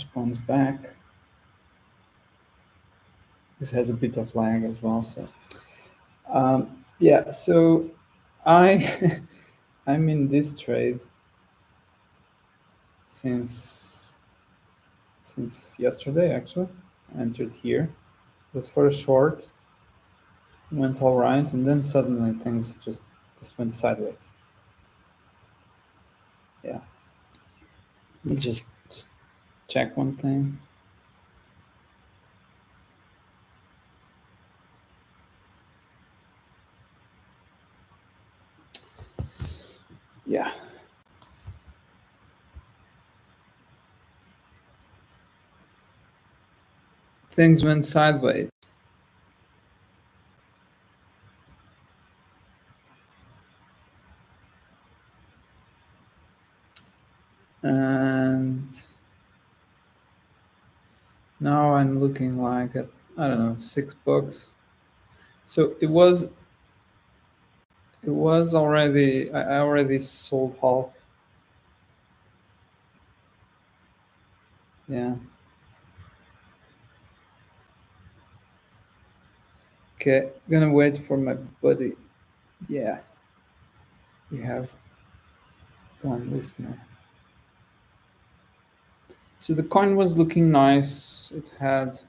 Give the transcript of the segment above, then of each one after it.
responds back. This has a bit of lag as well. So yeah, so I I'm in this trade since yesterday actually. I entered here. It was for a short, went all right, and then suddenly things just went sideways. Yeah. Let me just check one thing. Yeah. Things went sideways. And now I'm looking like at, I don't know, $6. So it was already, I already sold half. Yeah. Okay, gonna wait for my buddy. Yeah, we have one listener. So the coin was looking nice. It had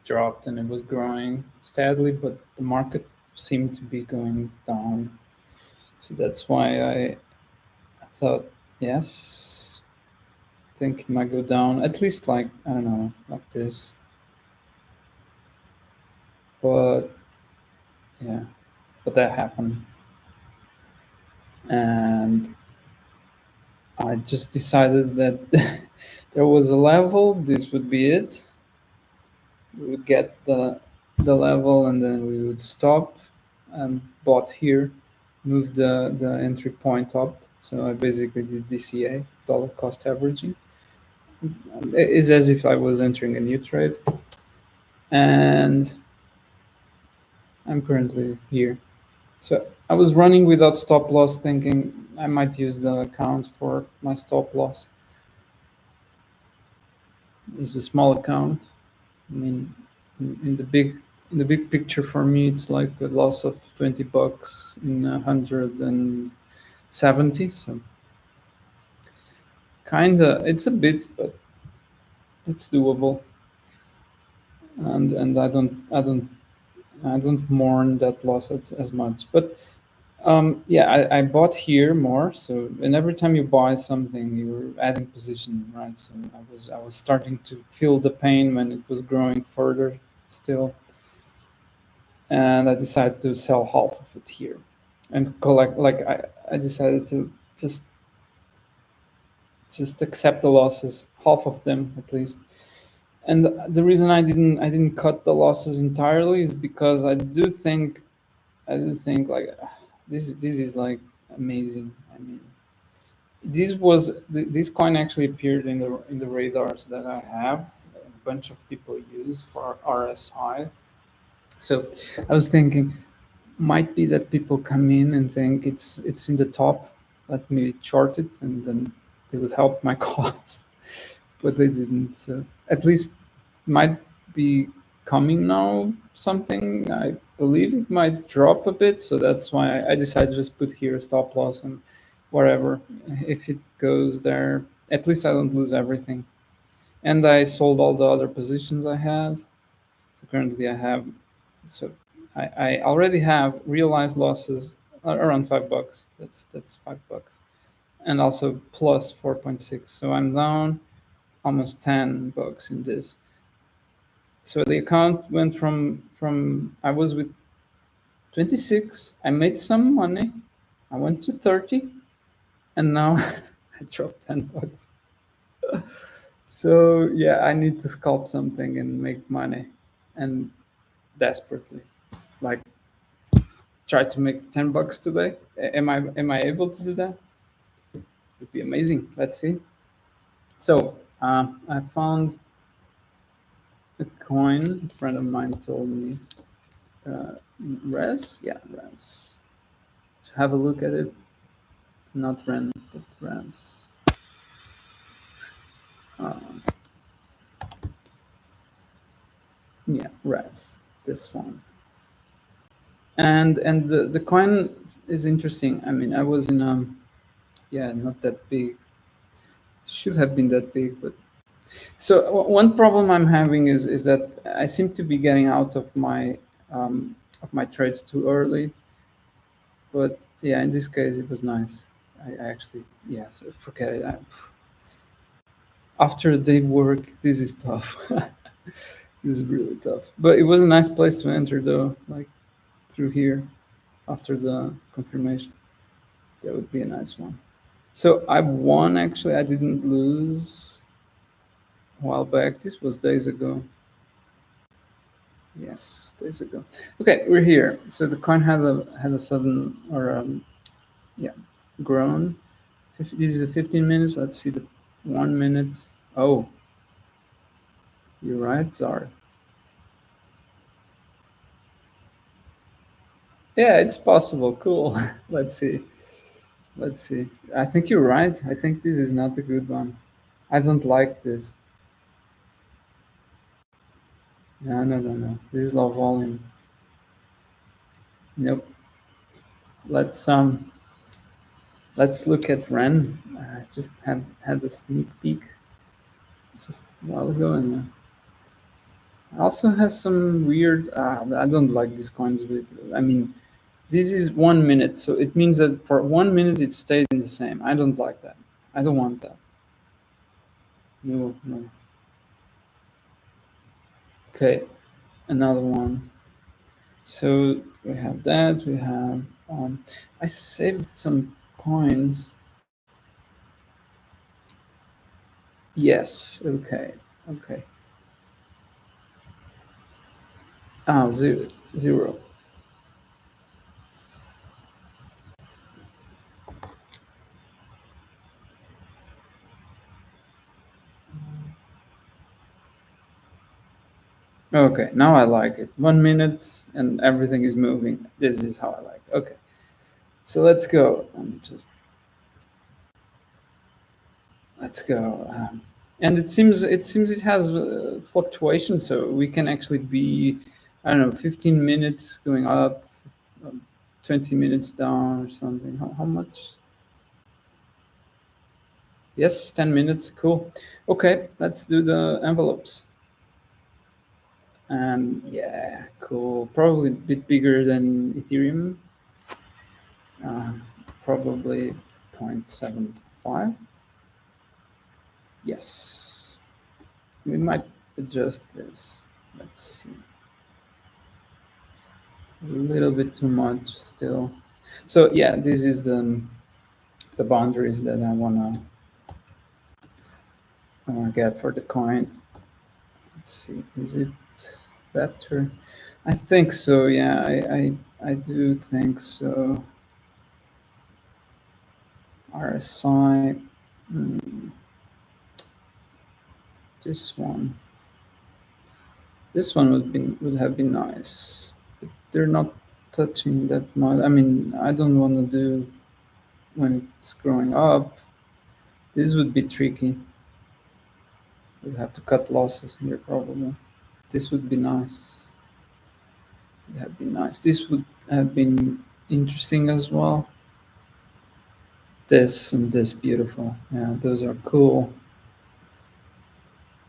dropped and it was growing steadily, but the market seemed to be going down. So that's why I thought, yes, I think it might go down at least like, I don't know, like this. But yeah, but that happened. And I just decided that there was a level, this would be it. We would get the level and then we would stop and bought here, move the entry point up. So I basically did DCA, dollar cost averaging. It's as if I was entering a new trade. And I'm currently here. So I was running without stop loss, thinking I might use the account for my stop loss. It's a small account. I mean, in the big picture for me, it's like a loss of $20 in 170. So kinda, it's a bit, but it's doable. And I don't mourn that loss as much. But yeah, I bought here more. So and every time you buy something, you're adding position, right? So I was starting to feel the pain when it was growing further still, and I decided to sell half of it here and collect. Like I decided to just accept the losses, half of them at least. And the reason I didn't cut the losses entirely is because I do think like this is like amazing. I mean, this coin actually appeared in the radars that I have. A bunch of people use for RSI. So I was thinking, might be that people come in and think it's in the top, let me short it, and then they would help my cause, but they didn't. So at least might be coming now something. I believe it might drop a bit, so that's why I decided to just put here a stop loss and whatever. If it goes there, at least I don't lose everything. And I sold all the other positions I had. So currently I have, so I already have realized losses around $5. That's $5, and also plus 4.6. So I'm down almost $10 in this. So the account went from I was with 26. I made some money. I went to 30, and now I dropped $10. So yeah, I need to scalp something and make money, and desperately, like try to make $10 today. Am I able to do that? Would be amazing. Let's see. So I found a coin. A friend of mine told me, Res. Yeah, Res. To have a look at it. Not Ren, but Res. res, this one. And the coin is interesting. I mean, I was in yeah, not that big. Should have been that big, but so one problem I'm having is that I seem to be getting out of my trades too early. But yeah, in this case, it was nice. I actually, yeah, so forget it. After a day work, this is tough. This is really tough. But it was a nice place to enter, though, like through here after the confirmation. That would be a nice one. So I won, actually. I didn't lose a while back. This was days ago. Yes, days ago. Okay, we're here. So the coin had a sudden or yeah, grown. This is a 15 minutes. Let's see the 1 minute. Oh, you're right. Sorry. Yeah, it's possible. Cool. Let's see. Let's see. I think you're right. I think this is not a good one. I don't like this. No, no, no, no. This is low volume. Nope. Let's um let's look at Ren. I just have had a sneak peek just a while ago, and also has some weird. I don't like these coins with. I mean, this is 1 minute, so it means that for 1 minute it stays in the same. I don't like that. I don't want that. No, no. Okay, another one. So we have that. We have. I saved some coins. Yes. Okay. Okay. Oh, zero. Zero. Okay. Now I like it. 1 minute and everything is moving. This is how I like it. Okay. So let's go. Let me just let's go. And it seems it has fluctuation, so we can actually be, I don't know, 15 minutes going up, um, 20 minutes down or something. How much? Yes, 10 minutes. Cool. Okay, let's do the envelopes. And yeah, cool. Probably a bit bigger than Ethereum. Uh, Probably 0.75. Yes. We might adjust this. Let's see. A little bit too much still. So yeah, this is the boundaries that I wanna get for the coin. Let's see, is it better? I think so. Yeah, I do think so. RSI, mm, this one. This one would have been nice. But they're not touching that much. I mean, I don't want to do when it's growing up. This would be tricky. We'd have to cut losses here probably. This would be nice. Would have been nice. This would have been interesting as well. This and this beautiful. Yeah, those are cool.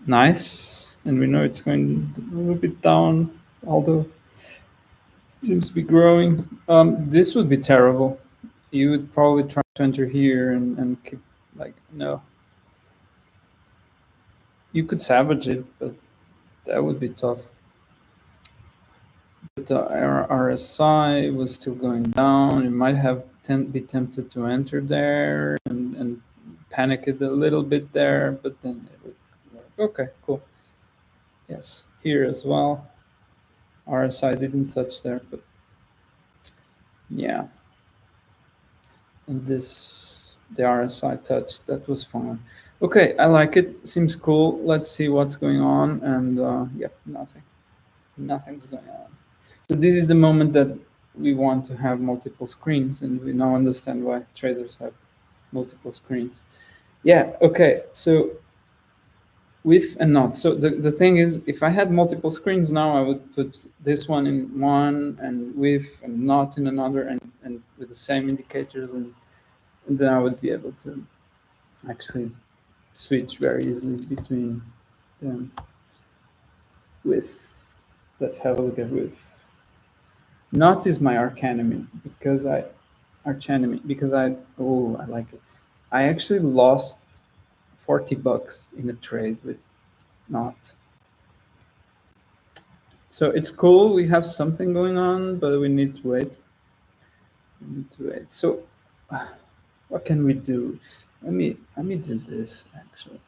Nice. And we know it's going a little bit down, although it seems to be growing. This would be terrible. You would probably try to enter here and keep like no. You could savage it, but that would be tough. But the RSI was still going down. You might have be tempted to enter there and panic it a little bit there, but then it would work. Okay, cool. Yes, here as well. RSI didn't touch there, but yeah. And this, the RSI touched, that was fine. Okay, I like it. Seems cool. Let's see what's going on. And yeah, nothing. Nothing's going on. So this is the moment that we want to have multiple screens, and we now understand why traders have multiple screens. Yeah. Okay. So with and not. So the thing is, if I had multiple screens now, I would put this one in one and with and not in another, and with the same indicators, and then I would be able to actually switch very easily between them. With, let's have a look at with. Not is my arch enemy because I like it. I actually lost $40 in a trade with not. So it's cool. We have something going on, but we need to wait. We need to wait. So, what can we do? Let me do this actually,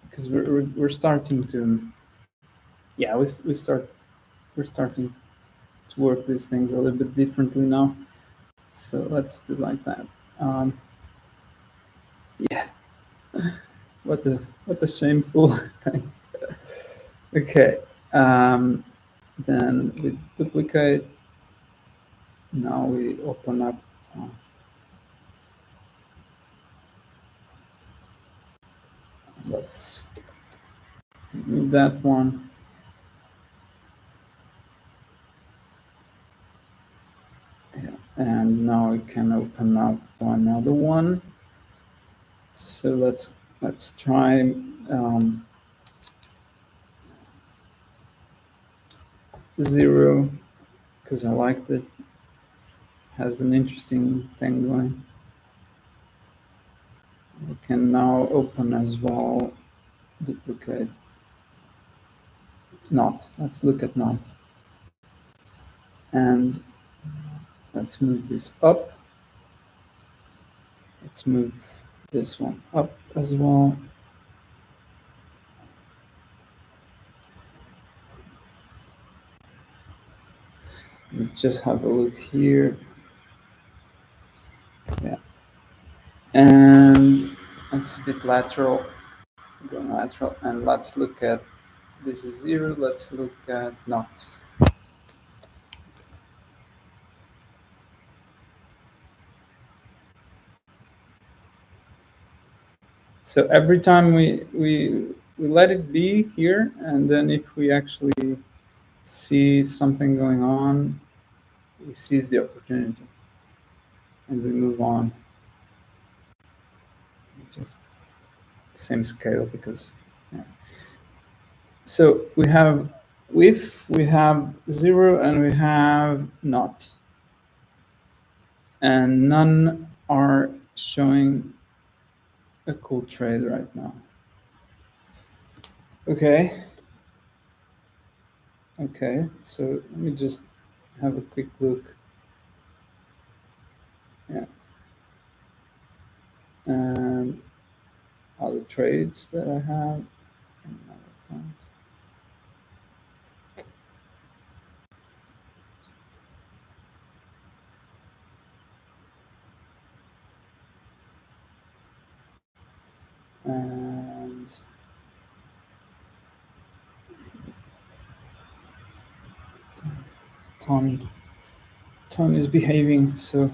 because we're starting to. Yeah, we're starting to work these things a little bit differently now. So let's do like that. Um, yeah, what a shameful thing. Okay, um, then we duplicate. Now we open up. Uh, let's move that one. Yeah, and now we can open up another one. So let's try zero, because I liked it. Has an interesting thing going. We can now open as well. Duplicate. Not. Let's look at not. And let's move this up. Let's move this one up as well. We just have a look here. Yeah. And it's a bit lateral, going lateral. And let's look at, this is zero. Let's look at not. So every time we let it be here, and then if we actually see something going on, we seize the opportunity and we move on. Just same scale because. Yeah. So we have with, we have zero, and we have not, and none are showing a cool trade right now. Okay. Okay, so let me just have a quick look. Yeah. And other trades that I have in my account. And ton is behaving, so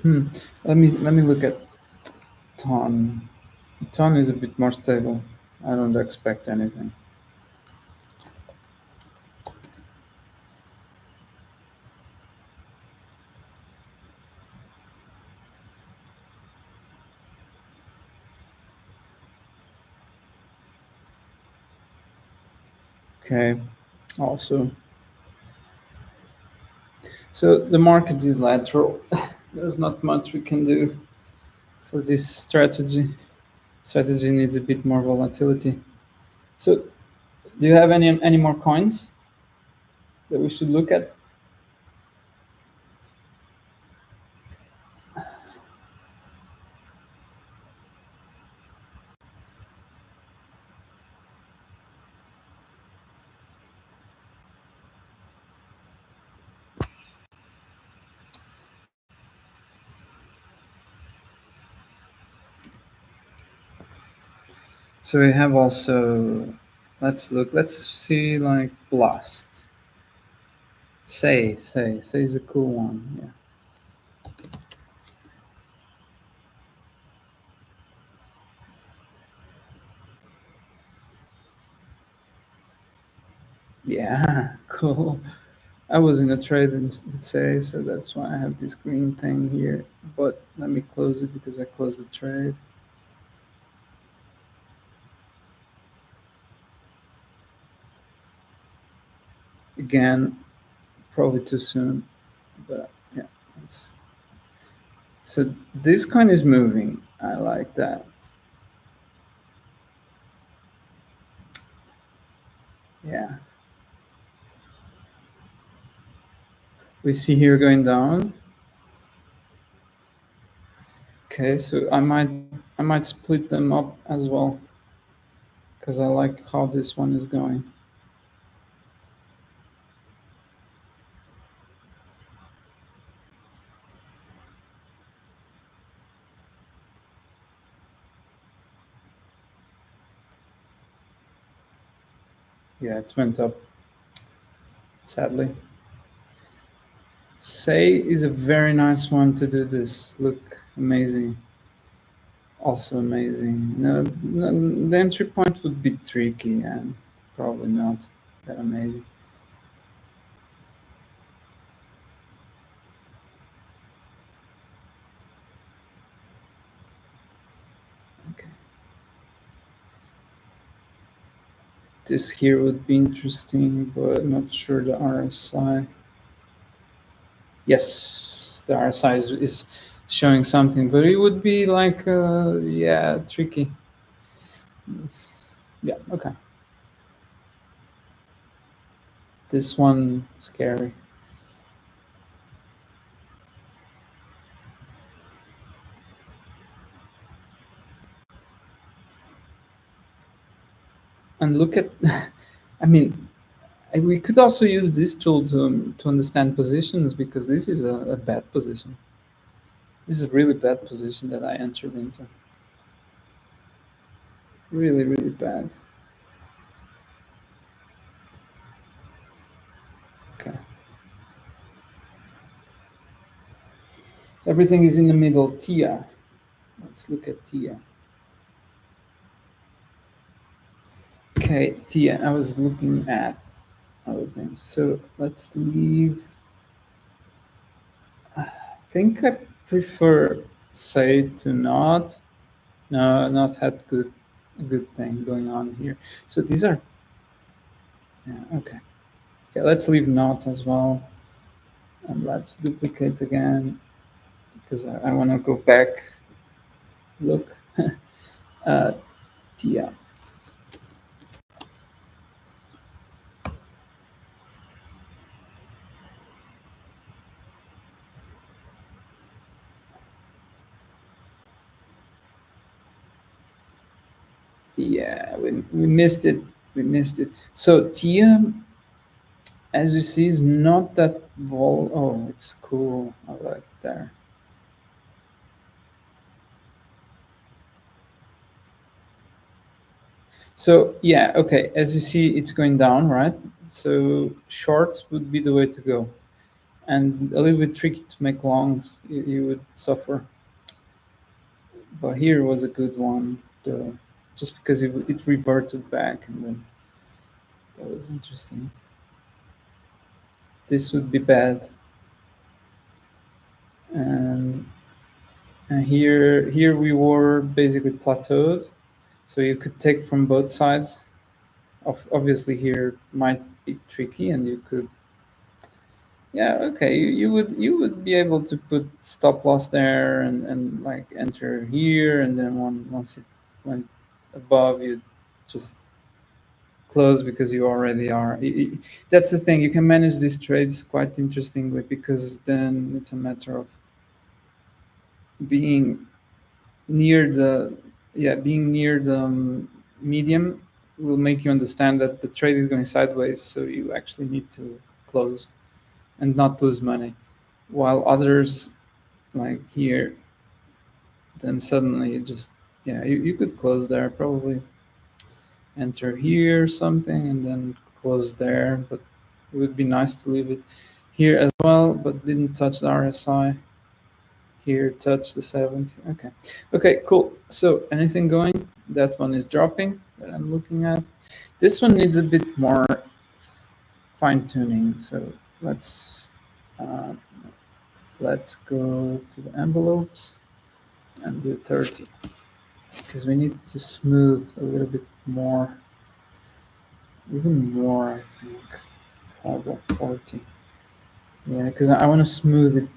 let me look at ton. Ton is a bit more stable. I don't expect anything. Okay, also. So the market is lateral. There's not much we can do for this strategy. Strategy needs a bit more volatility. So do you have any more coins that we should look at? So we have also, let's see like Blast. Say is a cool one. Yeah. Yeah, cool. I was in a trade, let's say, so that's why I have this green thing here. But let me close it because I closed the trade. Again, probably too soon, but yeah. It's, so this coin is moving. I like that. Yeah. We see here going down. Okay, so I might split them up as well because I like how this one is going. Yeah, it went up, sadly. Say is a very nice one to do this. Look, amazing. Also amazing. No, no, the entry point would be tricky and probably not that amazing. Okay. This here would be interesting, but not sure the RSI. Yes, the RSI is showing something, but it would be like, yeah, tricky. Yeah, okay. This one scary. And look at, I mean, we could also use this tool to understand positions because this is a bad position. This is a really bad position that I entered into. Really, really bad. Okay. Everything is in the middle. Tia. Let's look at Tia. Okay, Tia. I was looking at other things. So let's leave. I think I prefer say to not. No, not had good a good thing going on here. So these are, yeah, okay. Okay, let's leave not as well. And let's duplicate again because I want to go back. Look. uh, Tia. Yeah, we missed it. We missed it. So Tia, as you see, is not that vol. Oh, it's cool. I like there. So yeah, okay. As you see, it's going down, right? So shorts would be the way to go, and a little bit tricky to make longs. You would suffer, but here was a good one, though, just because it reverted back, and then that was interesting. This would be bad, and here we were basically plateaued, so you could take from both sides. Obviously, here might be tricky, and you could, yeah, okay, you would be able to put stop loss there and like enter here, and then once it went above, you just close because you already are. That's the thing. You can manage these trades quite interestingly because then it's a matter of being near the, yeah, being near the medium will make you understand that the trade is going sideways, so you actually need to close and not lose money, while others like here, then suddenly you just, yeah, you could close there, probably enter here or something and then close there, but it would be nice to leave it here as well, but didn't touch the RSI. Here, touch the 70. Okay. Okay, cool. So anything going? That one is dropping that I'm looking at. This one needs a bit more. fine tuning. So let's uh, let's go to the envelopes and do 30 because we need to smooth a little bit more, even more, I think. How about 40? Yeah, because I want to smooth it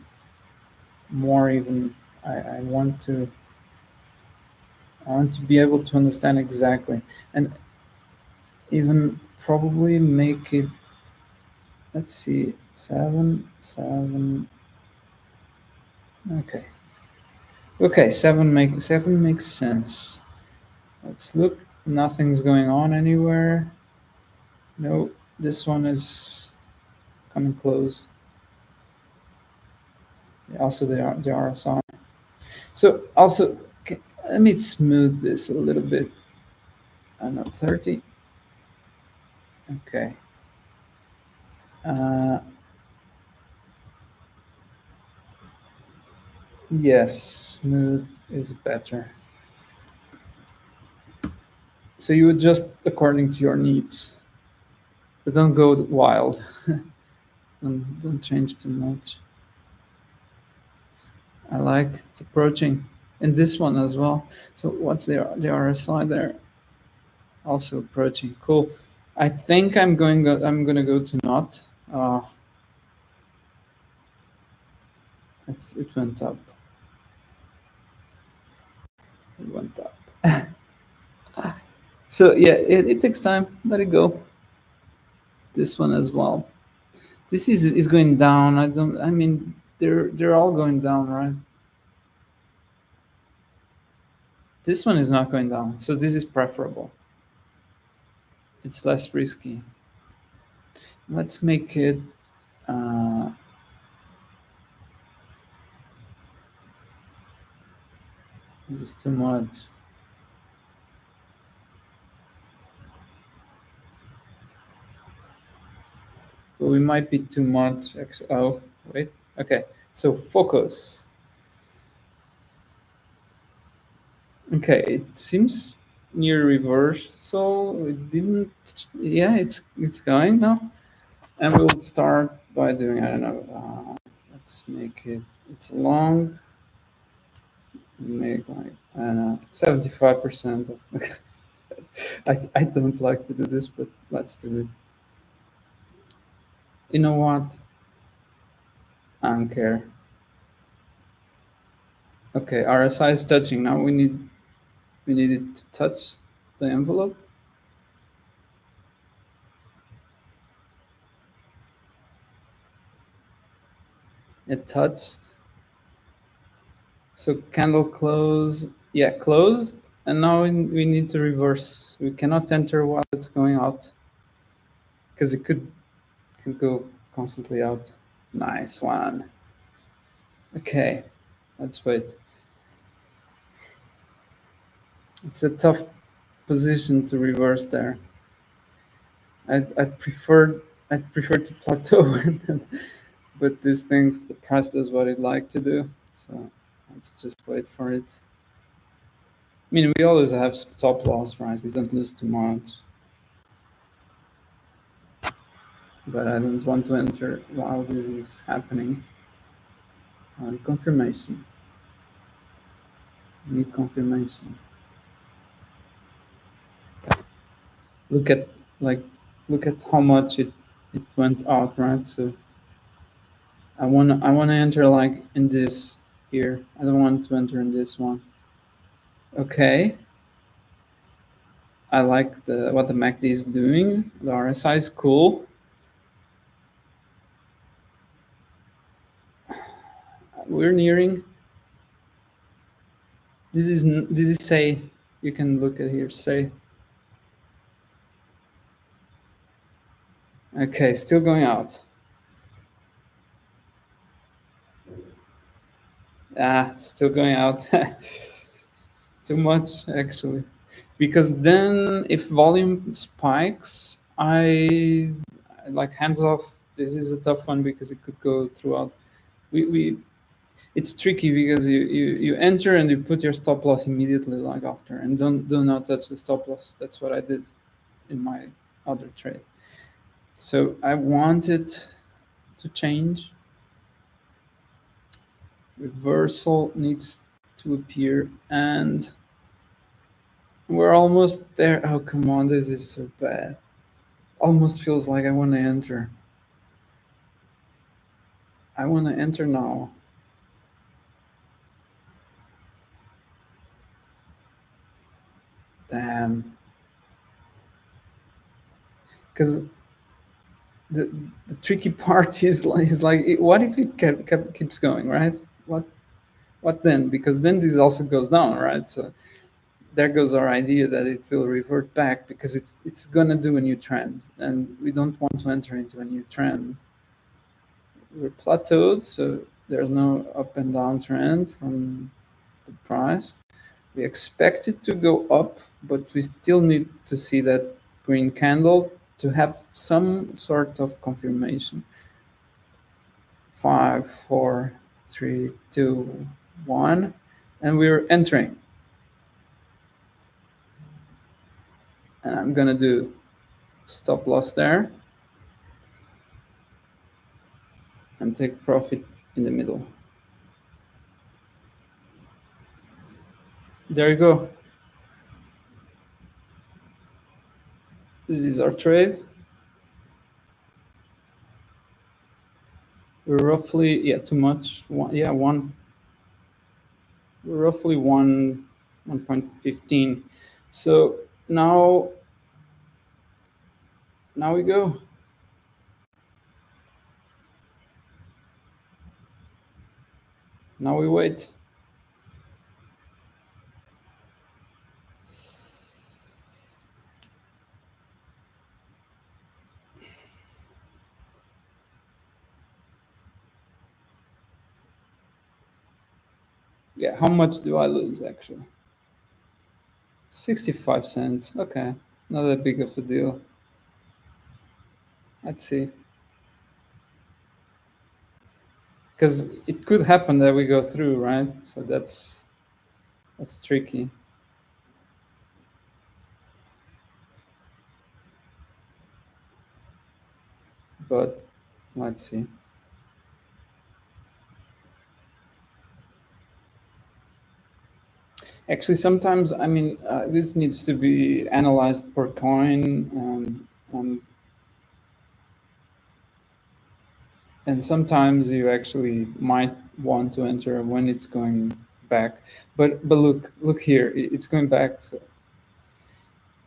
more. Even I I want to be able to understand exactly, and even probably make it. Let's see, 7, 7. Okay, okay, seven makes sense. Let's look. Nothing's going on anywhere. No, this one is coming close. Also, the RSI. So also, okay, let me smooth this a little bit. I know 30. Okay. Uh, yes, smooth is better. So you adjust according to your needs, but don't go wild. Don't change too much. I like it's approaching, and this one as well. So what's the RSI there? Also approaching. Cool. I think I'm gonna go to not. Uh, it went up. It went up. So yeah, it takes time. Let it go. This one as well. This is going down. I don't. I mean, they're all going down, right? This one is not going down, so this is preferable. It's less risky. Let's make it. Uh, this is too much. But we might be too much. Oh, wait. Okay. So focus. Okay, it seems near reverse, so it didn't. Yeah, it's going now, and we'll start by doing. I don't know. Let's make it. It's long. Make like I don't know 75% of. I don't like to do this, but let's do it. You know what? I don't care. Okay, RSI is touching now. We need it to touch the envelope. It touched. So candle close. Yeah, closed. And now we need to reverse. We cannot enter while it's going out because it could go constantly out. Nice one. Okay, let's wait. It's a tough position to reverse there. I'd prefer to plateau, but these things, the price does what it like to do. So let's just wait for it. I mean, we always have stop loss, right? We don't lose too much. But I don't want to enter while this is happening. On confirmation. Need confirmation. Look at like look at how much it went out, right? So I wanna enter like in this here. I don't want to enter in this one. Okay. I like the what the MACD is doing. The RSI is cool. We're nearing. This is say. You can look at here. Say. Okay, still going out. Ah, still going out. Too much actually. Because then if volume spikes, I like hands off. This is a tough one because it could go throughout. We it's tricky because you enter and you put your stop loss immediately like after and do not touch the stop loss. That's what I did in my other trade. So I want it to change. Reversal needs to appear, and we're almost there. Oh, come on, this is so bad. Almost feels like I want to enter. I want to enter now. Damn. Because the the tricky part is like what if it keeps going, right? What then? Because then this also goes down, right? So there goes our idea that it will revert back because it's gonna do a new trend, and we don't want to enter into a new trend. We're plateaued, so there's no up and down trend from the price. We expect it to go up, but we still need to see that green candle to have some sort of confirmation. 5, 4, 3, 2, 1, and we're entering. And I'm gonna do stop loss there and take profit in the middle. There you go. This is our trade. We're roughly, yeah, too much. One, yeah, one, roughly 1.15. So now we go. Now we wait. Yeah, how much do I lose actually? 65 cents. Okay, not that big of a deal. Let's see. Because it could happen that we go through, right? So that's tricky. But let's see. Actually, sometimes I mean this needs to be analyzed per coin, and sometimes you actually might want to enter when it's going back. But look here, it's going back. So,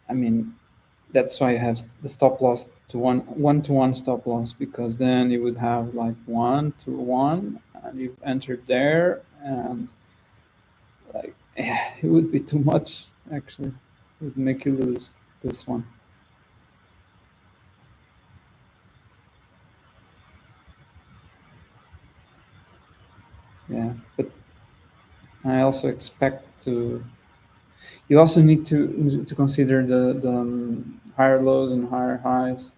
I mean, that's why you have the stop loss to one to one stop loss, because then you would have like 1 to 1, and you've entered there, and like it would be too much actually. It would make you lose this one. Yeah, but I also expect to. You also need to consider the higher lows and higher highs.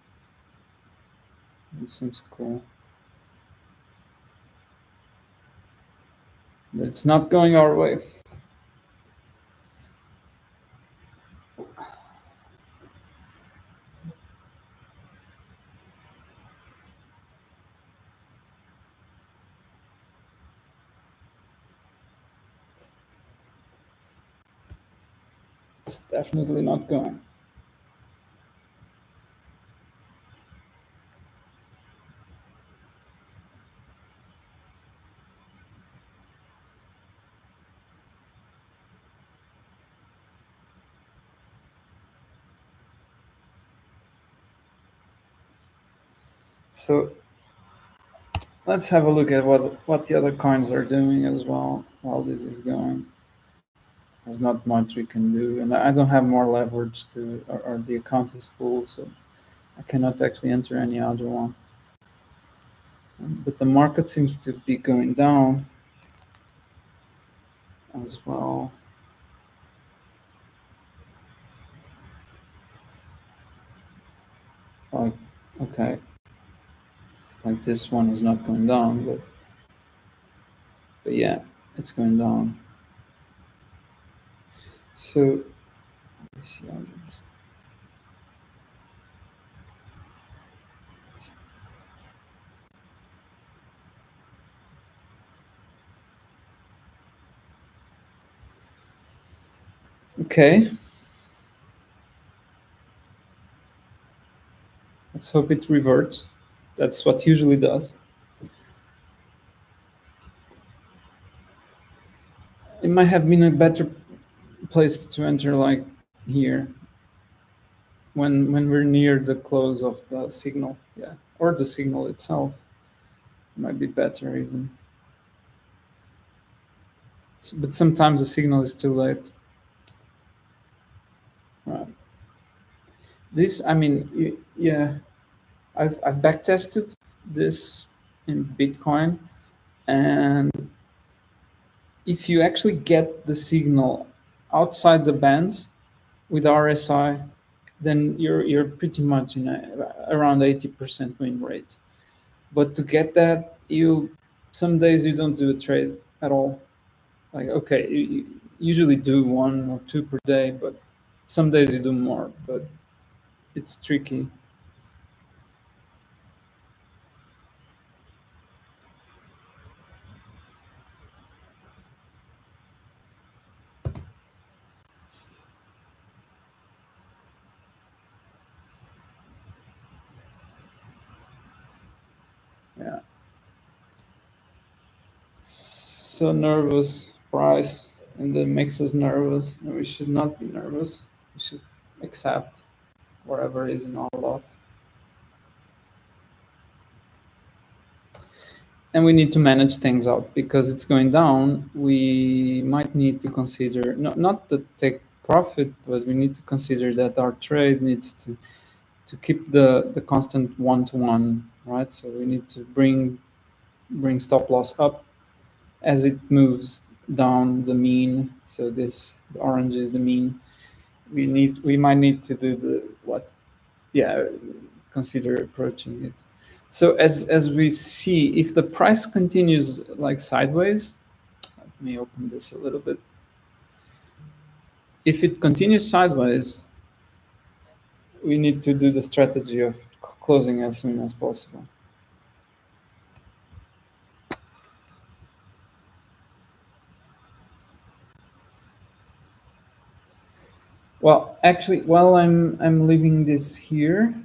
It seems cool, but it's not going our way. It's definitely not going. So let's have a look at what the other coins are doing as well while this is going. There's not much we can do, and I don't have more leverage to, or the account is full, so I cannot actually enter any other one. But the market seems to be going down as well. Like, okay, like this one is not going down, but yeah, it's going down. So let me see others. Okay, let's hope it reverts. That's what usually does. It might have been a better place to enter, like here, when we're near the close of the signal. Yeah, or the signal itself might be better even. But sometimes the signal is too late. Right. This, I mean, yeah, I've backtested this in Bitcoin, and if you actually get the signal outside the band with RSI, then you're pretty much in around 80% win rate. But to get that, you some days you don't do a trade at all. Like, okay, you usually do one or two per day, but some days you do more. But it's tricky. Yeah. So nervous price, and that makes us nervous. And we should not be nervous. We should accept whatever is in our lot. And we need to manage things out because it's going down. We might need to consider not to take profit, but we need to consider that our trade needs to keep the constant one to one, right? So we need to bring stop loss up as it moves down the mean. So this the orange is the mean. We might need to do the what, yeah, consider approaching it. So as we see, if the price continues like sideways, let me open this a little bit. If it continues sideways, we need to do the strategy of closing as soon as possible. Well, actually, while I'm leaving this here,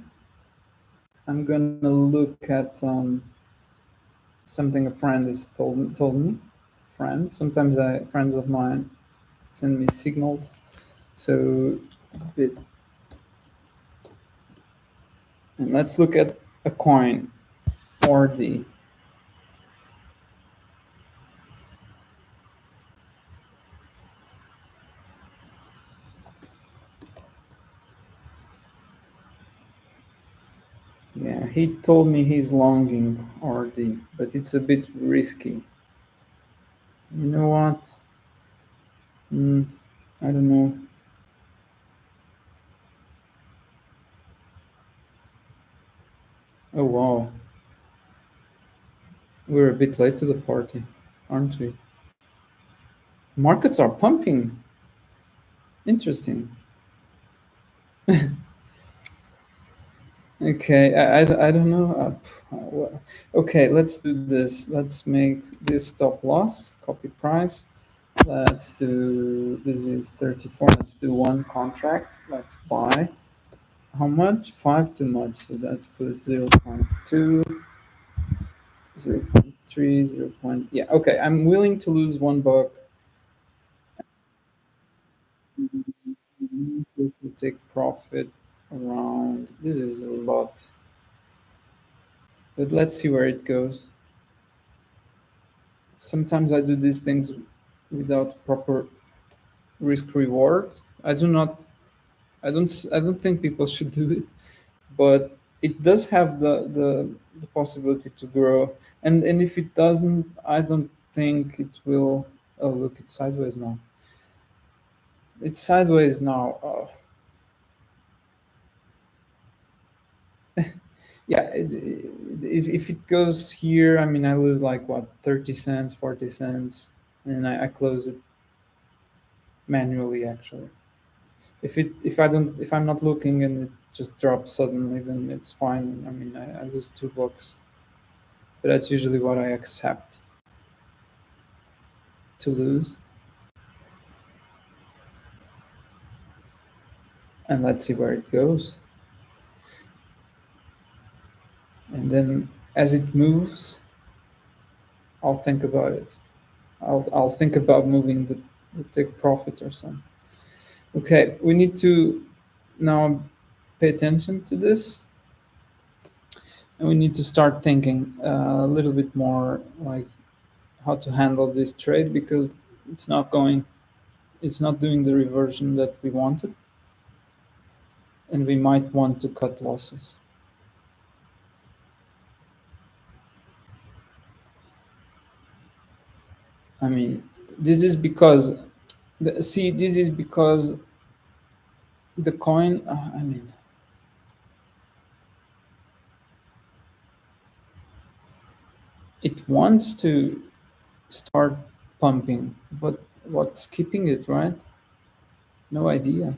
I'm gonna look at something a friend has told me. Friend, sometimes friends of mine send me signals. So, bit, and let's look at a coin, RD. Yeah, he told me he's longing RD, but it's a bit risky. You know what? Mm, I don't know. Oh wow, we're a bit late to the party, aren't we? Markets are pumping. Interesting. Okay, I don't know. Okay, let's do this. Let's make this stop loss, copy price. Let's do, this is 34. Let's do one contract. Let's buy. How much? 5 too much. So let's put 0 0.2, 0 0.3, 0. Yeah, okay. I'm willing to lose $1. To take profit around, this is a lot, but let's see where it goes. Sometimes I do these things without proper risk reward. I do not. I don't think people should do it, but it does have the possibility to grow. And if it doesn't, I don't think it will. Oh look, it's sideways now. It's sideways now. Oh. Yeah, if it goes here, I mean, I lose like what, 30 cents, 40 cents, and I close it manually actually. If I'm not looking and it just drops suddenly, then it's fine. I mean, I lose $2, but that's usually what I accept to lose. and let's see where it goes. And then as it moves, I'll think about it. I'll think about moving the take profit or something. Okay, we need to now pay attention to this, and we need to start thinking a little bit more like how to handle this trade, because it's not going, it's not doing the reversion that we wanted, and we might want to cut losses. I mean, this is because see, this is because the coin. I mean, it wants to start pumping, but what's keeping it, right? No idea.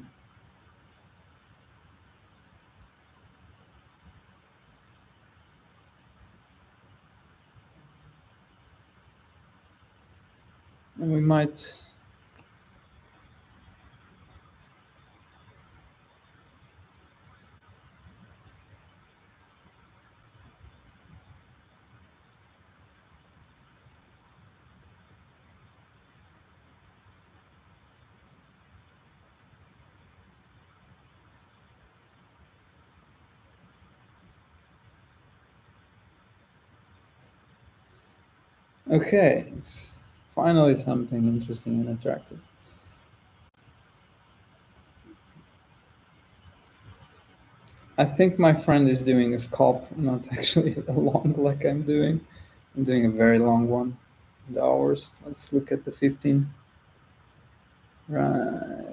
And we might. Okay, it's finally something interesting and attractive. I think my friend is doing a scalp, not actually a long like I'm doing. I'm doing a very long one. The hours. Let's look at the 15. Right.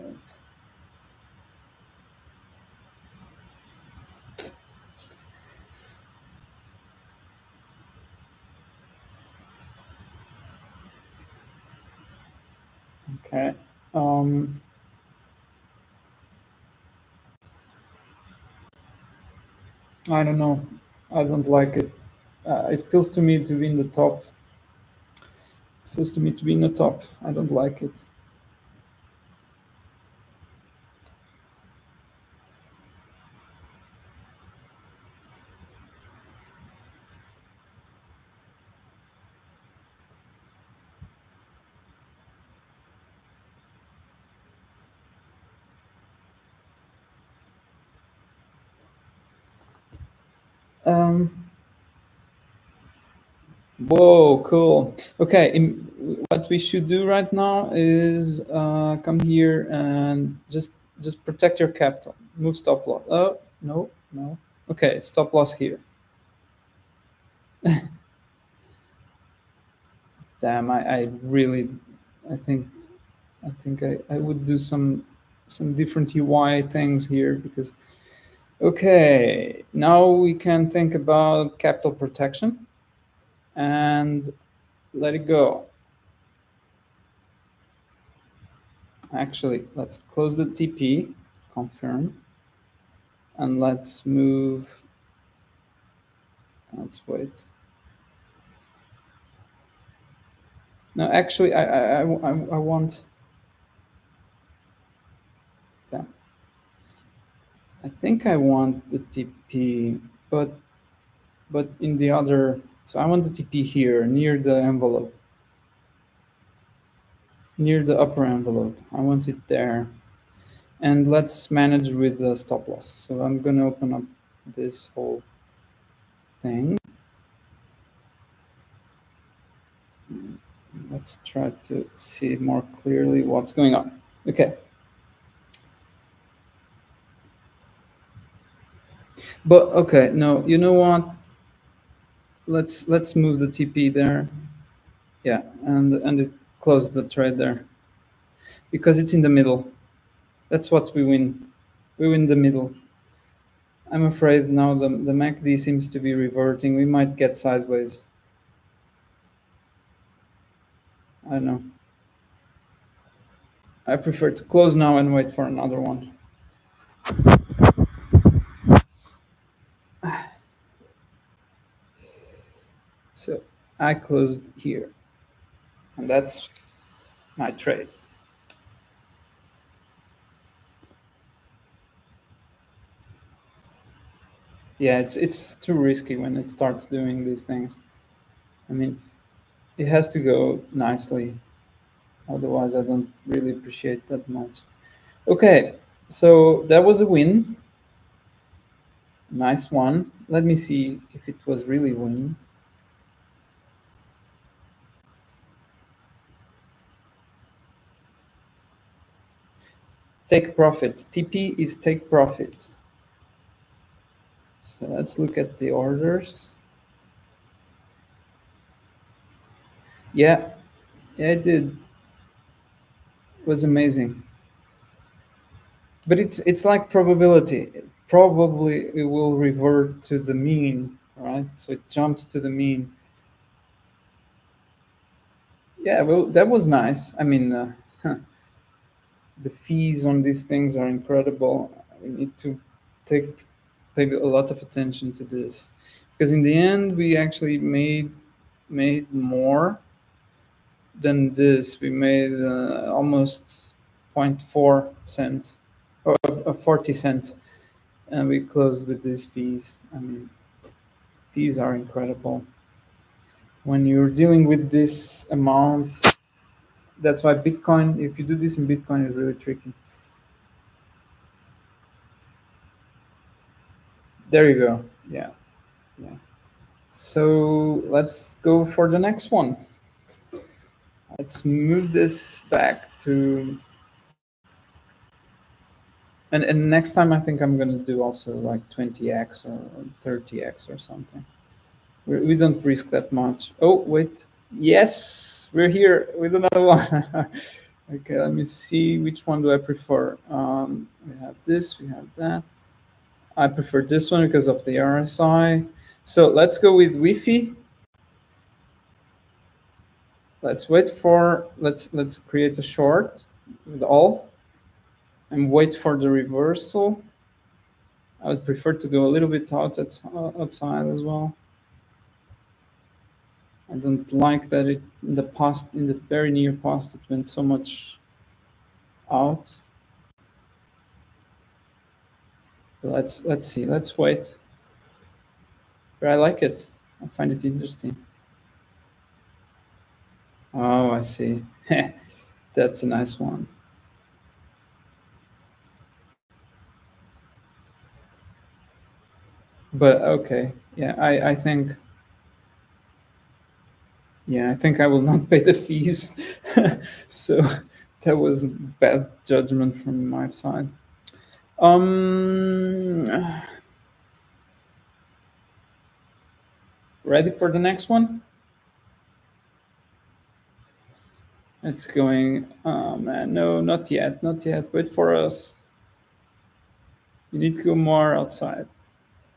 Okay. Um, I don't know. I don't like it. It feels to me to be in the top. It feels to me to be in the top. I don't like it. Um, Whoa, cool. Okay, what we should do right now is come here and just protect your capital. Move stop loss. Oh, no, no. Okay, stop loss here. Damn, I really, I think, I would do some different UI things here because, okay, now we can think about capital protection and let it go. Actually, let's close the TP, confirm, and let's move. Let's wait. No, actually, I want. Damn. I think I want the TP, but in the other. So I want the TP here near the envelope, near the upper envelope. I want it there, and let's manage with the stop loss. So I'm gonna open up this whole thing. Let's try to see more clearly what's going on. Okay. But okay, no, you know what? Let's move the TP there. Yeah, and it closed the trade there because it's in the middle. That's what we win. We win the middle. I'm afraid now the MACD seems to be reverting. We might get sideways. I don't know. I prefer to close now and wait for another one. So I closed here, and that's my trade. Yeah, it's too risky when it starts doing these things. I mean, it has to go nicely. Otherwise, I don't really appreciate that much. Okay, so that was a win. Nice one. Let me see if it was really win. Take profit. TP is take profit. So let's look at the orders. Yeah, yeah, it did. It was amazing. But it's like probability. Probably it will revert to the mean, right? So it jumps to the mean. Yeah, well, that was nice. I mean, the fees on these things are incredible. We need to take pay a lot of attention to this because in the end we actually made more than this. We made almost zero point 0.4 cents or 40 cents, and we closed with these fees. I mean, fees are incredible when you're dealing with this amount. That's why Bitcoin, if you do this in Bitcoin, is really tricky. There you go. Yeah, yeah. So let's go for the next one. Let's move this back to, and next time I think I'm gonna do also like 20x or 30x or something. We don't risk that much. Oh wait, yes, we're here with another one. Okay, let me see which one do I prefer. We have this, we have that. I prefer this one because of the RSI. So let's go with Wi-Fi. Let's wait for let's create a short with all and wait for the reversal. I would prefer to go a little bit outside as well. I don't like that it in the past, in the very near past, it went so much out. But let's see. Let's wait. But I like it. I find it interesting. Oh, I see. That's a nice one. But okay, yeah, I think yeah, I think I will not pay the fees. So that was bad judgment from my side. Um, ready for the next one? It's going. Oh man, no, not yet, not yet. Wait for us. You need to go more outside.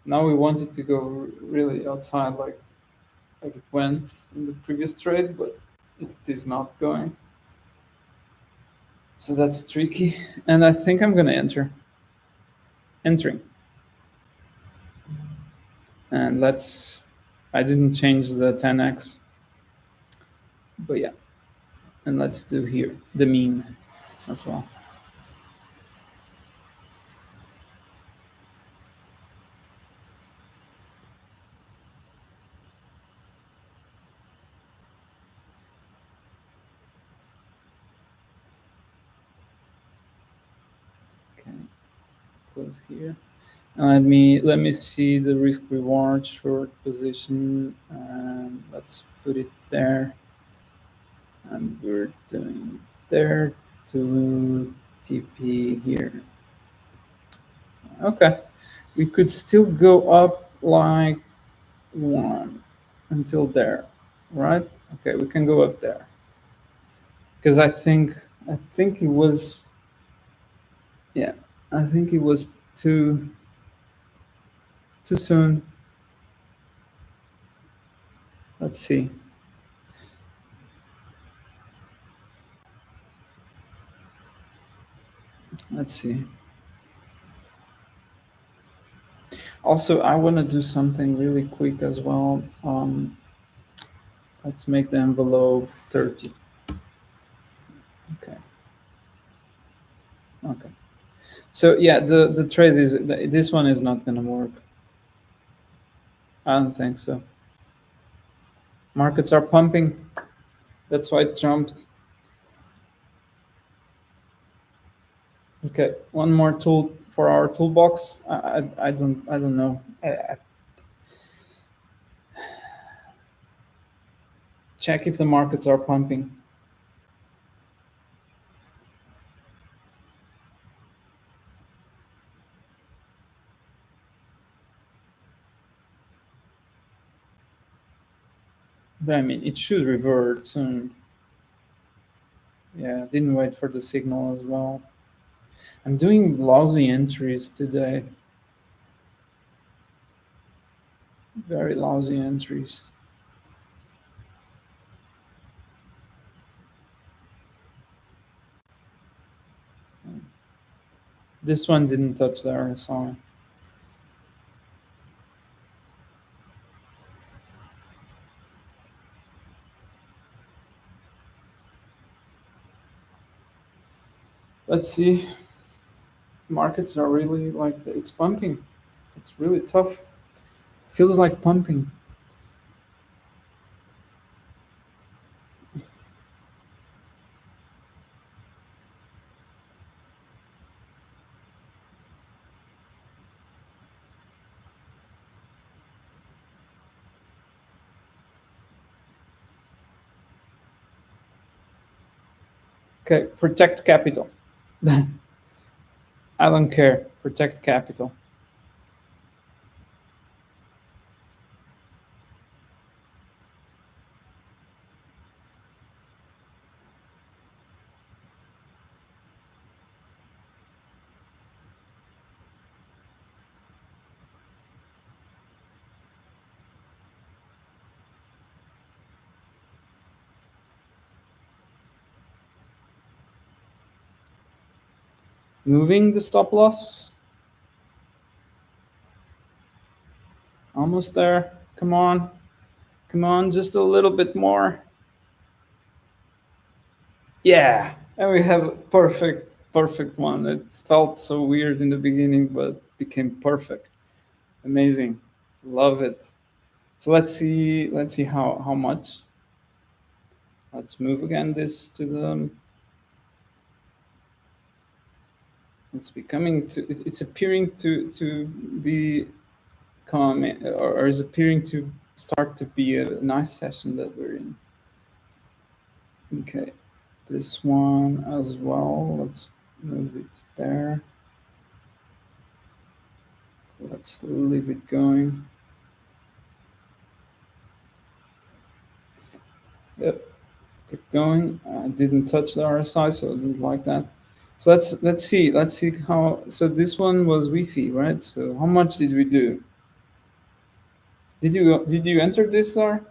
Now we wanted to go really outside, like it went in the previous trade, but it is not going. So that's tricky. And I think I'm gonna entering. And let's. I didn't change the 10x, but yeah. And let's do here the mean as well. Okay, close here. Let me see the risk reward short position, and let's put it there. And we're doing there to TP here. Okay, we could still go up like one until there, right? Okay, we can go up there because I think it was, yeah, I think it was too soon. Let's see. Let's see. Also, I want to do something really quick as well. Let's make the envelope 30. Okay. Okay. So yeah, the trade is this one is not gonna work. I don't think so. Markets are pumping. That's why it jumped. Okay, one more tool for our toolbox. I don't know. Check if the markets are pumping. But I mean, it should revert soon. Yeah, didn't wait for the signal as well. I'm doing lousy entries today. Very lousy entries. This one didn't touch the RSI. Let's see. Markets are really like it's pumping. It's really tough. Feels like pumping. Okay, protect capital. I don't care. Protect capital. Moving the stop loss. Almost there. Come on. Come on, just a little bit more. Yeah. And we have a perfect one. It felt so weird in the beginning, but became perfect. Amazing. Love it. So let's see how much. Let's move again this to the it's becoming to it's appearing to be calm or is appearing to start to be a nice session that we're in. Okay, this one as well. Let's move it there. Let's leave it going. Yep, keep going. I didn't touch the RSI, so I didn't like that. So let's see how. So this one was Wi-Fi, right? So how much did we do? Did you enter this, sir?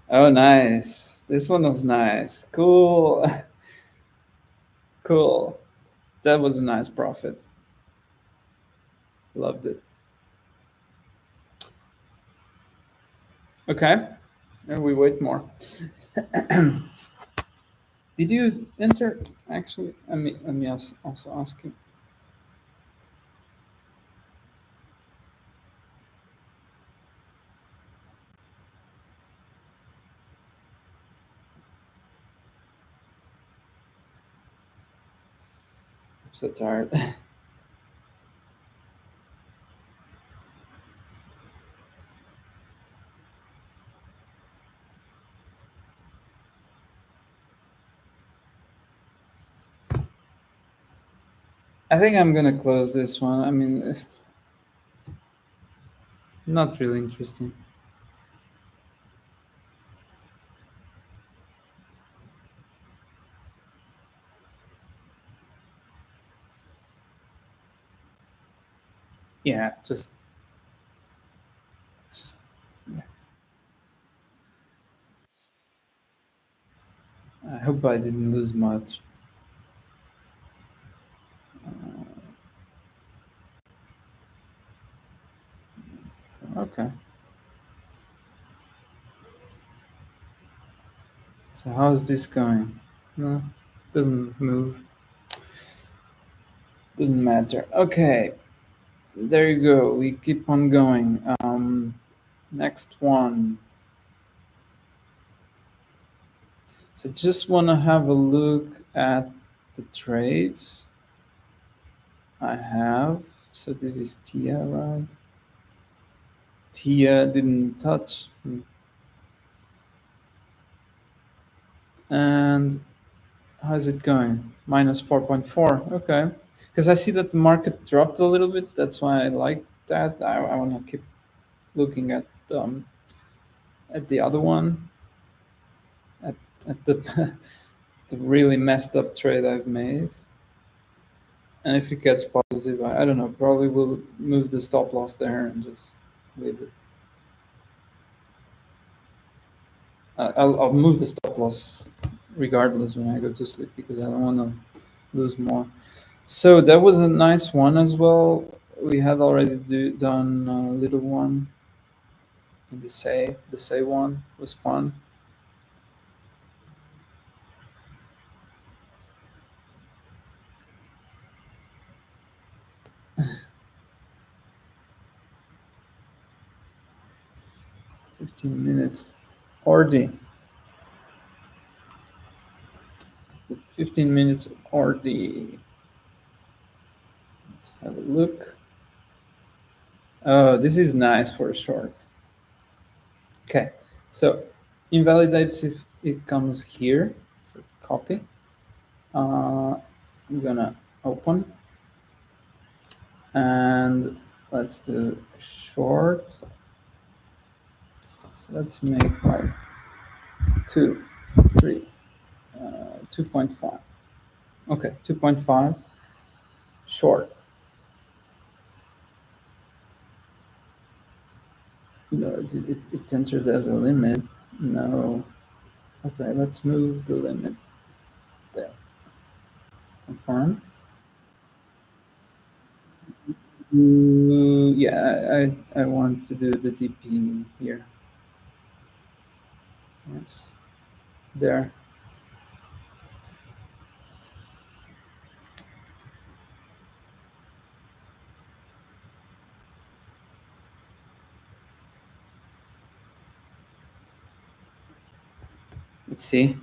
Oh, nice. This one was nice. Cool. Cool. That was a nice profit. Loved it. Okay. And we wait more. Did you enter? Actually, let me also ask you. I'm so tired. I think I'm gonna close this one. I mean, not really interesting. Yeah, just. Yeah. I hope I didn't lose much. Okay. So how's this going? No, doesn't move. Doesn't matter. Okay. There you go. We keep on going. Next one. So just want to have a look at the trades I have. So this is Tia, right? Tia didn't touch. And how's it going? Minus 4.4. Okay. Because I see that the market dropped a little bit. That's why I like that. I want to keep looking at the other one, at, at the, the really messed up trade I've made. And if it gets positive, I don't know, probably will move the stop loss there and just leave it. I'll move the stop loss regardless when I go to sleep because I don't want to lose more. So that was a nice one as well. We had already done a little one in the say one was fun. 15 minutes. RD. 15 minutes RD. Let's have a look. Oh, this is nice for a short. Okay, so invalidates if it comes here. So copy. I'm gonna open and let's do short. So let's make like 2, 3, 2.5. Okay, 2.5 short. No, it entered as a limit. No. Okay, let's move the limit there. Confirm. Yeah, I want to do the DP here. Yes, there. Let's see.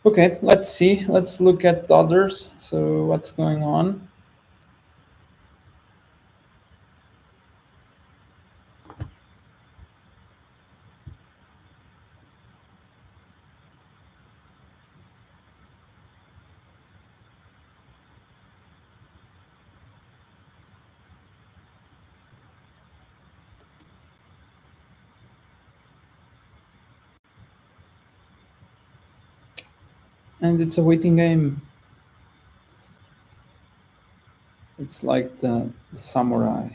Okay, let's see. Let's look at others. So what's going on? And it's a waiting game. It's like the samurai.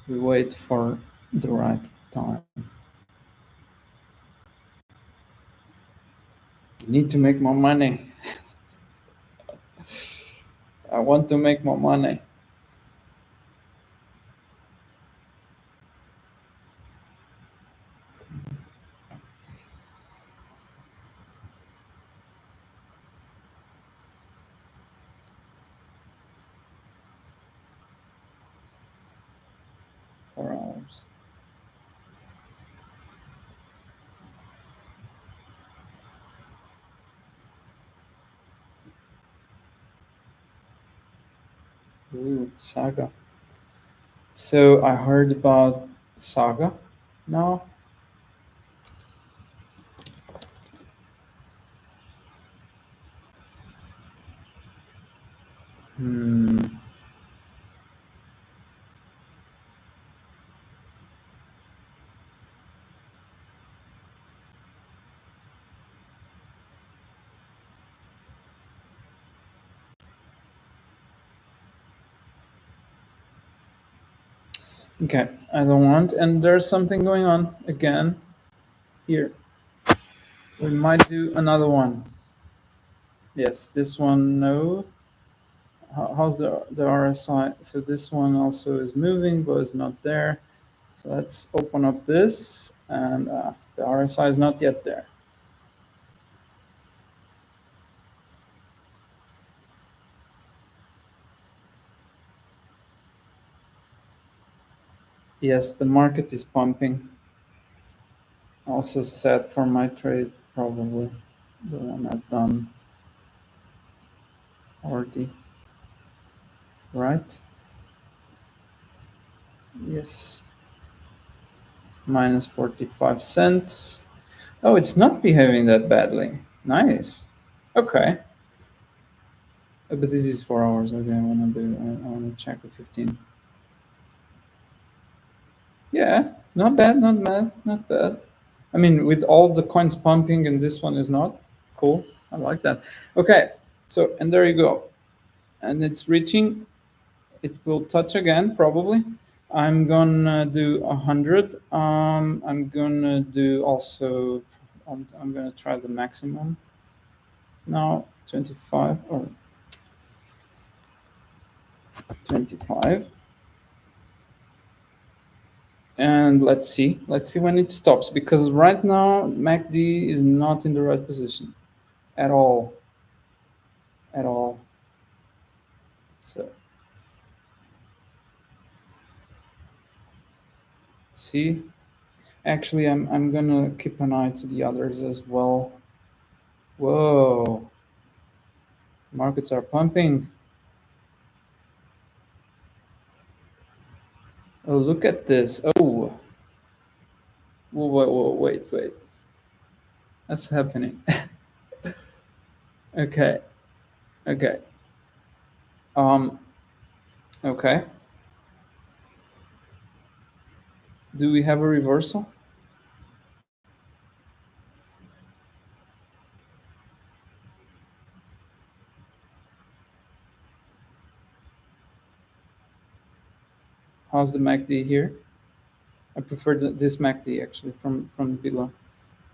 We wait for the right time. You need to make more money. I want to make more money. For hours. Ooh, Saga. So I heard about Saga now. Hmm. Okay, I don't want, and there's something going on again here. We might do another one. Yes, this one, no. How's the RSI? So this one also is moving, but it's not there. So let's open up this, and the RSI is not yet there. Yes, the market is pumping. Also set for my trade, probably the one I've done already, right? Yes, minus 45 cents. Oh, it's not behaving that badly. Nice. Okay. But this is 4 hours. Okay, I wanna check the 15. Yeah, not bad, not bad, not bad. I mean, with all the coins pumping and this one is not, cool. I like that. Okay, so, and there you go. And it's reaching, it will touch again, probably. I'm gonna do 100. I'm gonna do also, I'm gonna try the maximum now, 25 or 25. And let's see when it stops, because right now MACD is not in the right position at all, at all. So see, actually, I'm gonna keep an eye to the others as well. Whoa, markets are pumping. Oh, look at this. Oh, whoa, wait, that's happening. Okay, okay, um, okay. Do we have a reversal? How's the MACD here? I prefer this MACD actually from below.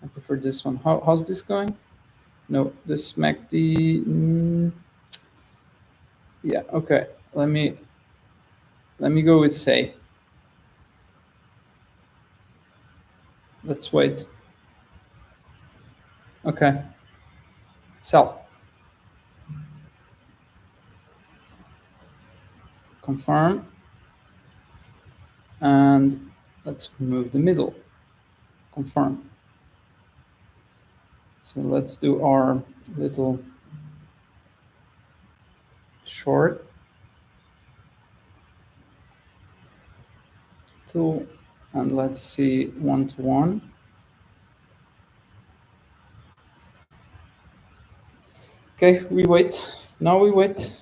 I prefer this one. How's this going? No, this MACD. Yeah, okay. Let me go with say. Let's wait. Okay. Sell. Confirm. And let's move the middle. Confirm. So let's do our little short tool. And let's see 1 to 1. Okay, we wait. Now we wait.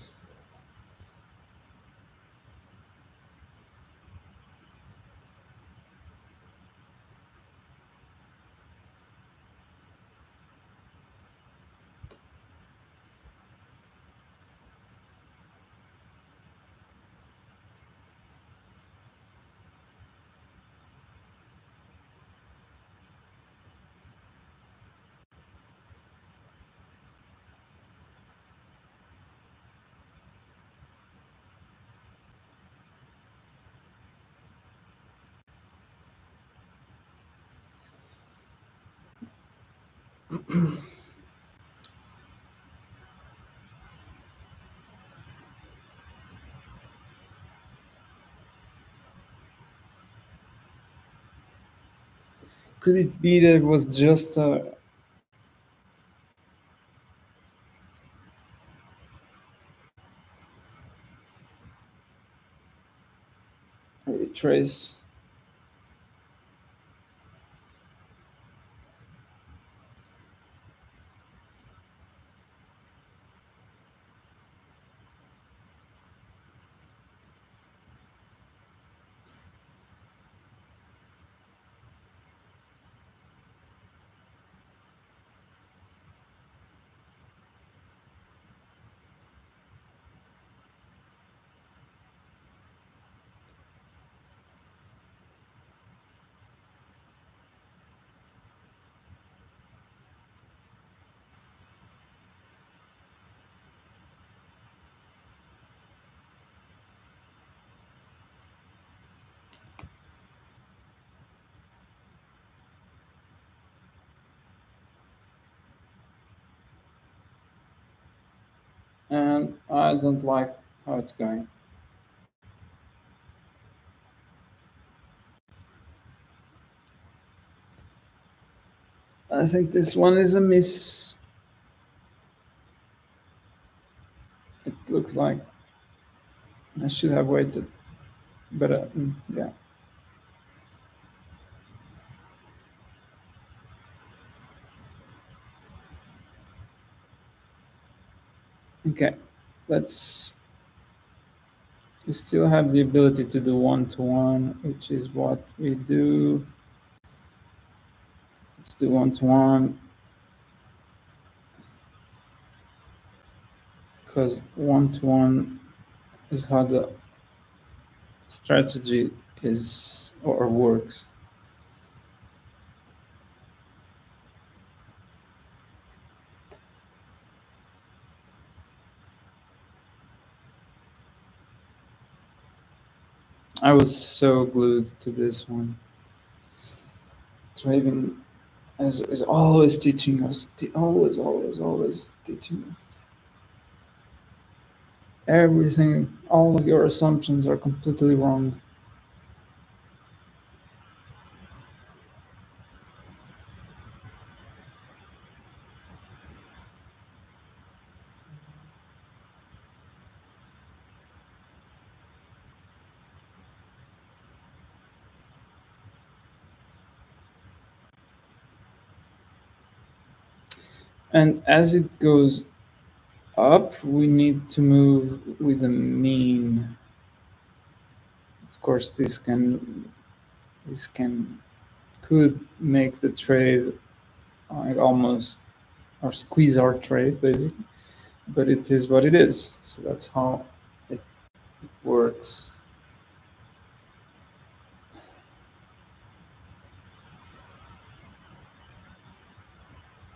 Could it be that it was just a retrace? and I don't like how it's going. I think this one is a miss. It looks like I should have waited, but yeah. Okay, let's. We still have the ability to do one to one, which is what we do. Let's do one to one because one to one is how the strategy is or works. I was so glued to this one. Trading is always teaching us, always, always, always teaching us. Everything, all of your assumptions are completely wrong. And as it goes up, we need to move with the mean. Of course, this can could make the trade like almost or squeeze our trade basically, but it is what it is. So that's how it works.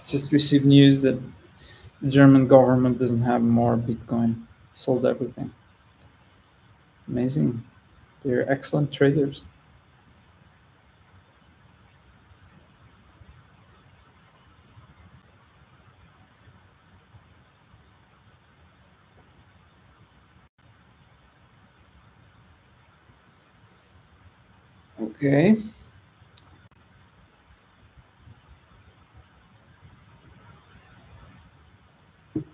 Just received news that the German government doesn't have more Bitcoin. Sold everything. Amazing. They're excellent traders. Okay.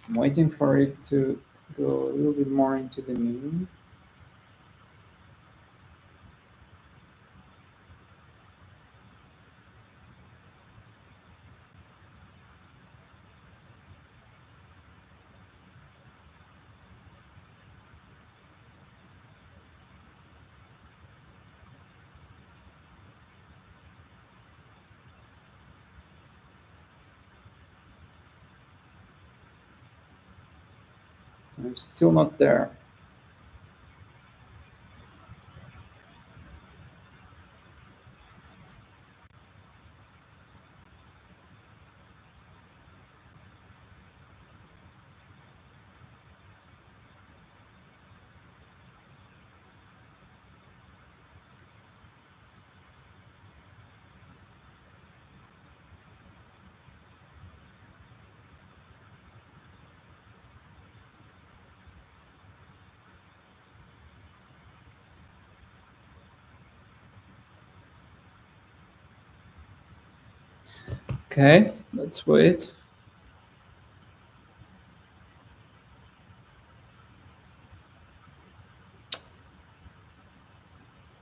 I'm waiting for it to go a little bit more into the mean. I'm still not there. Okay, let's wait.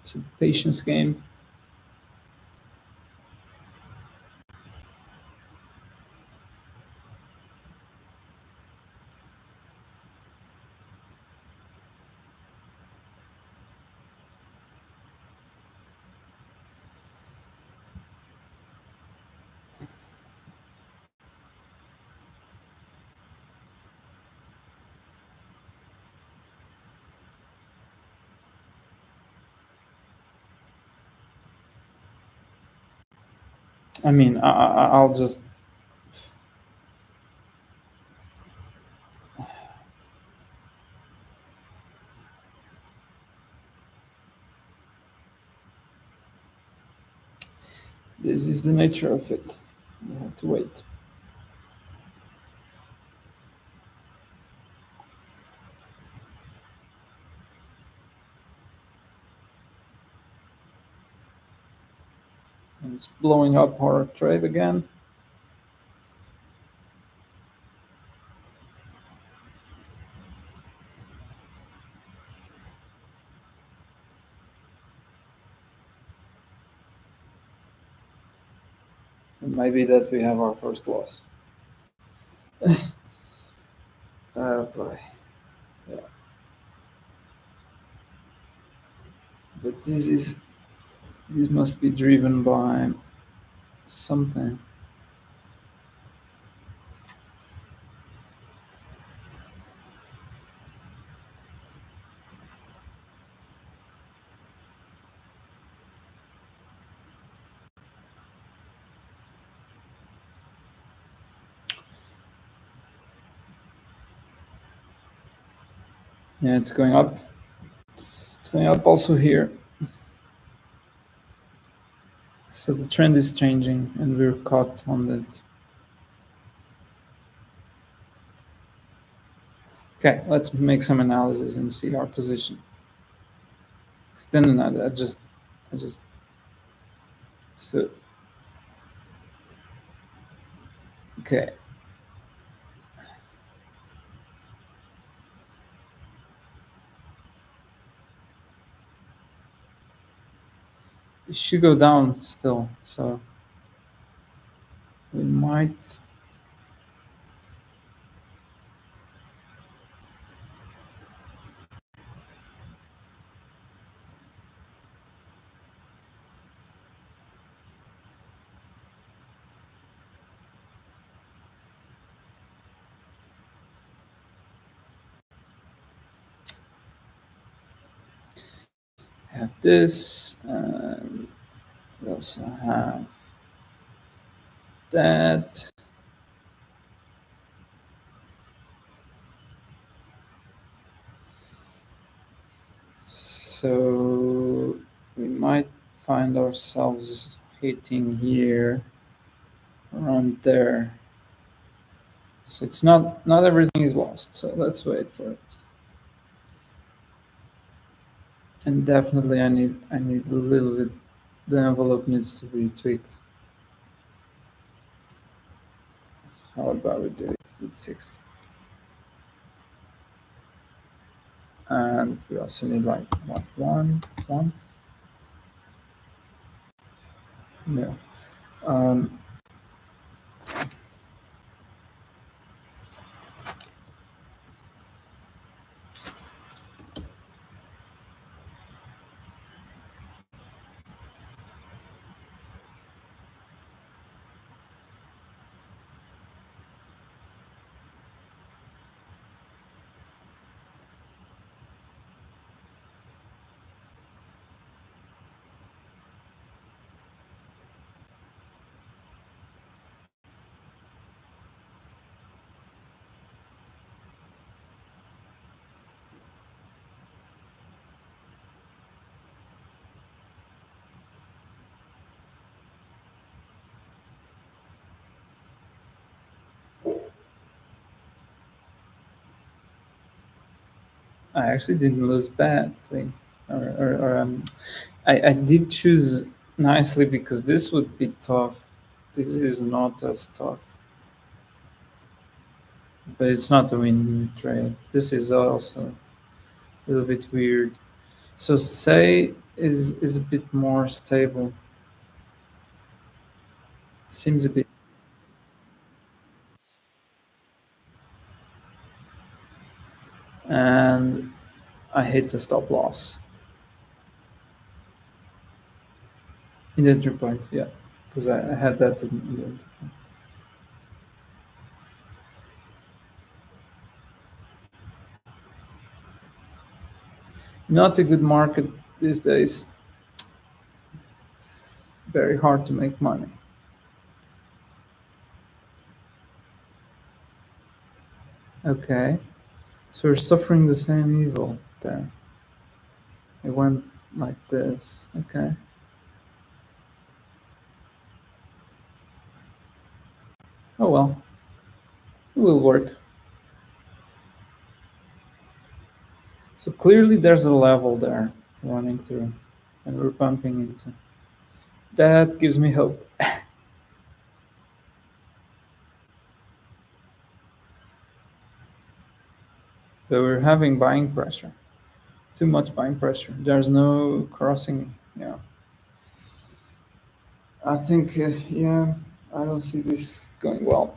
It's a patience game. I mean, I'll just. This is the nature of it. You have to wait. and it's blowing up our trade again. It might be that we have our first loss. Boy. Yeah. But this must be driven by something. Yeah, it's going up. It's going up also here. So the trend is changing and we're caught on it. Okay, let's make some analysis and see our position. 'Cause then I just, so, okay. It should go down still, so we might, have this, and we also have that. So we might find ourselves hitting here around there. So it's not everything is lost. So let's wait for it. And definitely I need a little bit, the envelope needs to be tweaked. How about we do it with 60? And we also need like what, one? No. Um, I actually didn't lose badly, I did choose nicely because this would be tough. This is not as tough, but it's not a win trade. This is also a little bit weird. So say is a bit more stable. Seems a bit, and I hit the stop loss in the entry point. Yeah, because I had that in the entry point. Not a good market these days. Very hard to make money. Okay, so we're suffering the same evil there. It went like this. Okay. Oh well, it will work. So clearly there's a level there running through, and we're bumping into. That gives me hope. But we're having buying pressure. Too much buying pressure. There's no crossing. Yeah. I think, yeah, I don't see this going well.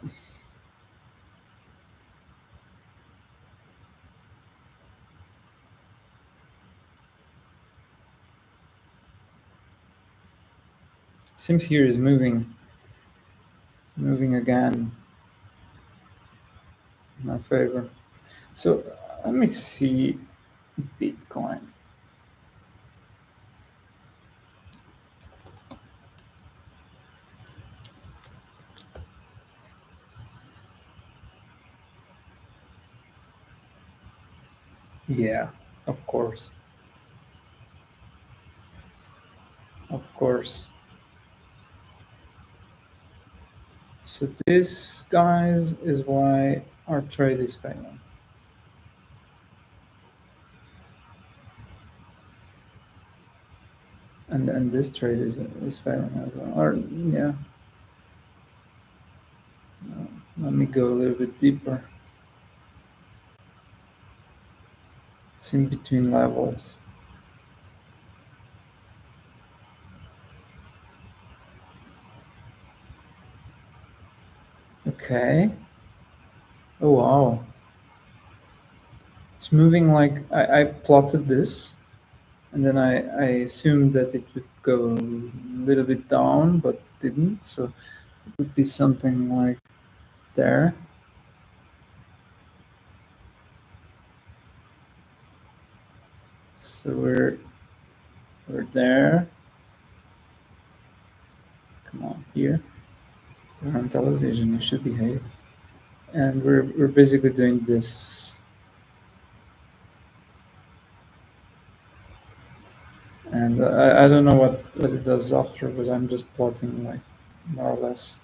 Seems here is moving again in my favor. So let me see Bitcoin. Yeah, of course. Of course. So this, guys, is why our trade is failing. And this trade is failing as well. Or yeah, let me go a little bit deeper. It's in between levels. Okay. Oh wow. It's moving like I plotted this, and then I assumed that it would go a little bit down, but didn't. So it would be something like there. So we're there. Come on, here. We're on television. You should behave. And we're basically doing this. And I don't know what it does after, but I'm just plotting like more or less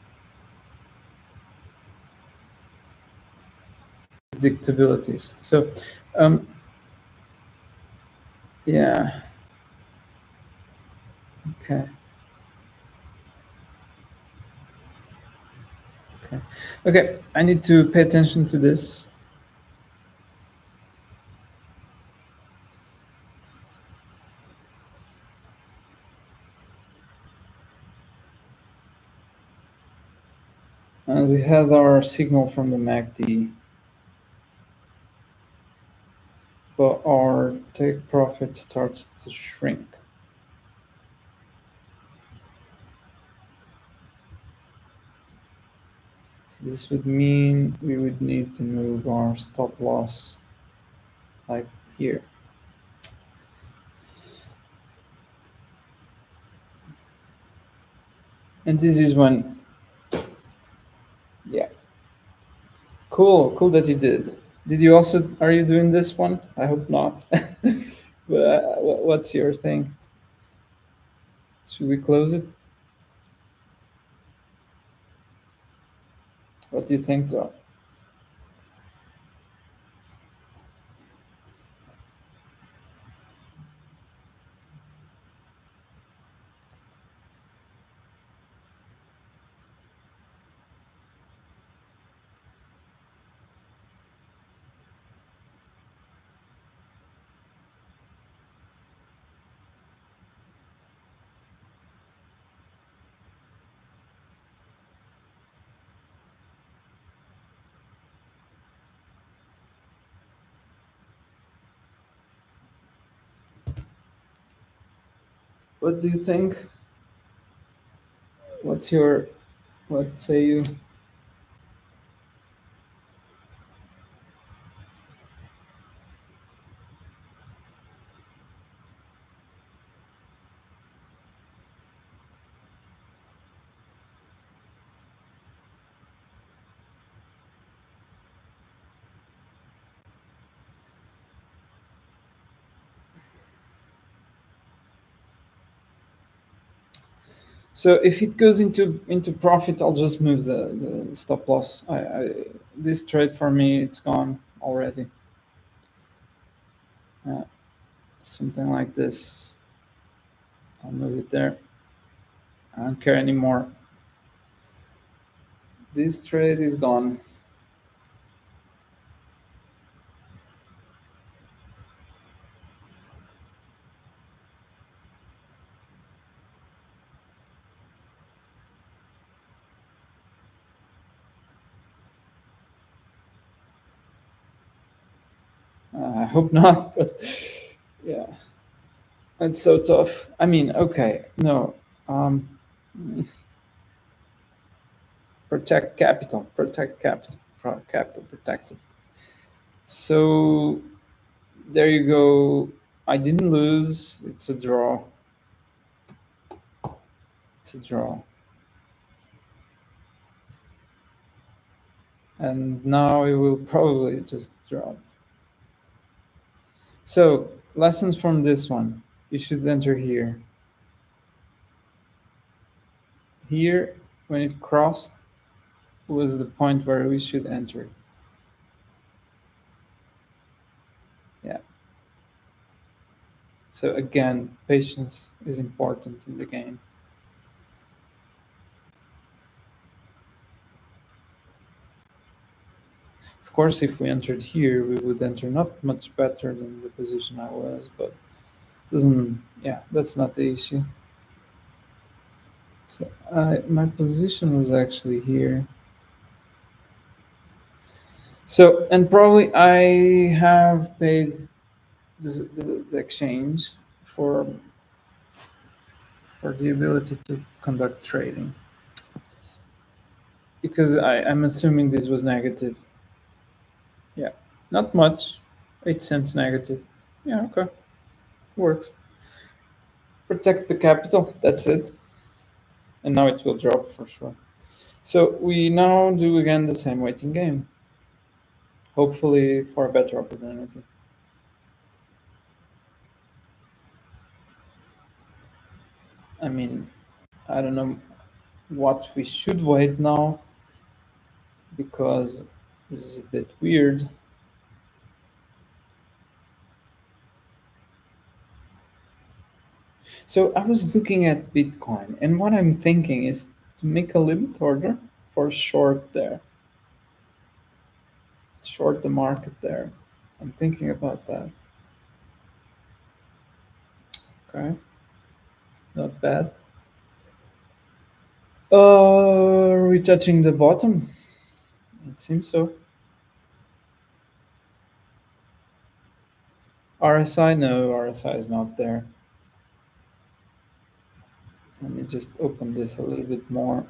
predictabilities. So um, yeah, okay, okay, okay. I need to pay attention to this. And we had our signal from the MACD, but our take profit starts to shrink. So this would mean we would need to move our stop loss like here. And this is when, yeah, cool, cool that you did. Did you also, are you doing this one? I hope not. But what's your thing? Should we close it? What do you think, though? What do you think? What's your, what say you? So if it goes into profit, I'll just move the stop loss. This trade for me, it's gone already. Uh, Something like this. I'll move it there. I don't care anymore. This trade is gone. I hope not, but yeah, it's so tough. I mean, okay, no, um, protect capital, protect capital, capital protected. So there you go. I didn't lose. It's a draw. It's a draw. And now it will probably just drop. So lessons from this one. You should enter here. Here, when it crossed, was the point where we should enter. Yeah. So again, patience is important in the game. Of course, if we entered here, we would enter not much better than the position I was, but doesn't. Yeah, that's not the issue. So my position was actually here. So and probably I have paid the exchange for for the ability to conduct trading because I'm assuming this was negative. Yeah, not much, 8 cents negative. Yeah, okay, works. Protect the capital. That's it. And now it will drop for sure. So we now do again the same waiting game, hopefully for a better opportunity. I mean, I don't know what we should wait now because this is a bit weird. So I was looking at Bitcoin, and what I'm thinking is to make a limit order for short there, short the market there. I'm thinking about that. Okay, not bad. Retouching the bottom. It seems so. RSI, no, RSI is not there. Let me just open this a little bit more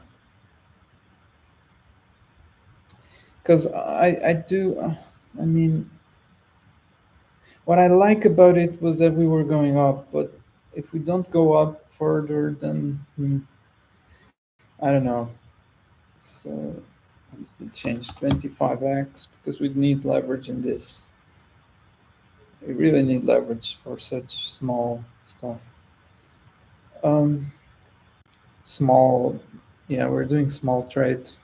because I do. I mean, what I like about it was that we were going up, but if we don't go up further, then I don't know. So we change 25x because we need leverage in this. We really need leverage for such small stuff. Um, small, yeah, we're doing small trades.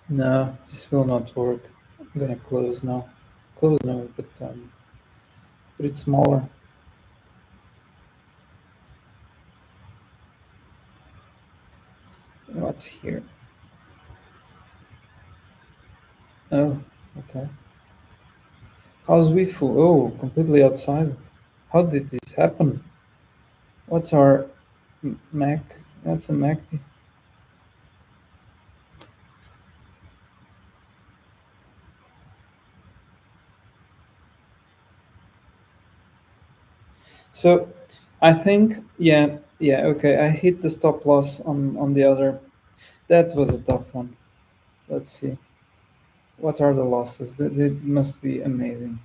No, this will not work. I'm gonna close now. Close now, but it's smaller. What's here? Oh, okay. How's Wifu? Oh, completely outside. How did this happen? What's our Mac? That's a Mac. So I think, yeah, okay. I hit the stop loss on the other. That was a tough one. Let's see. What are the losses? They must be amazing,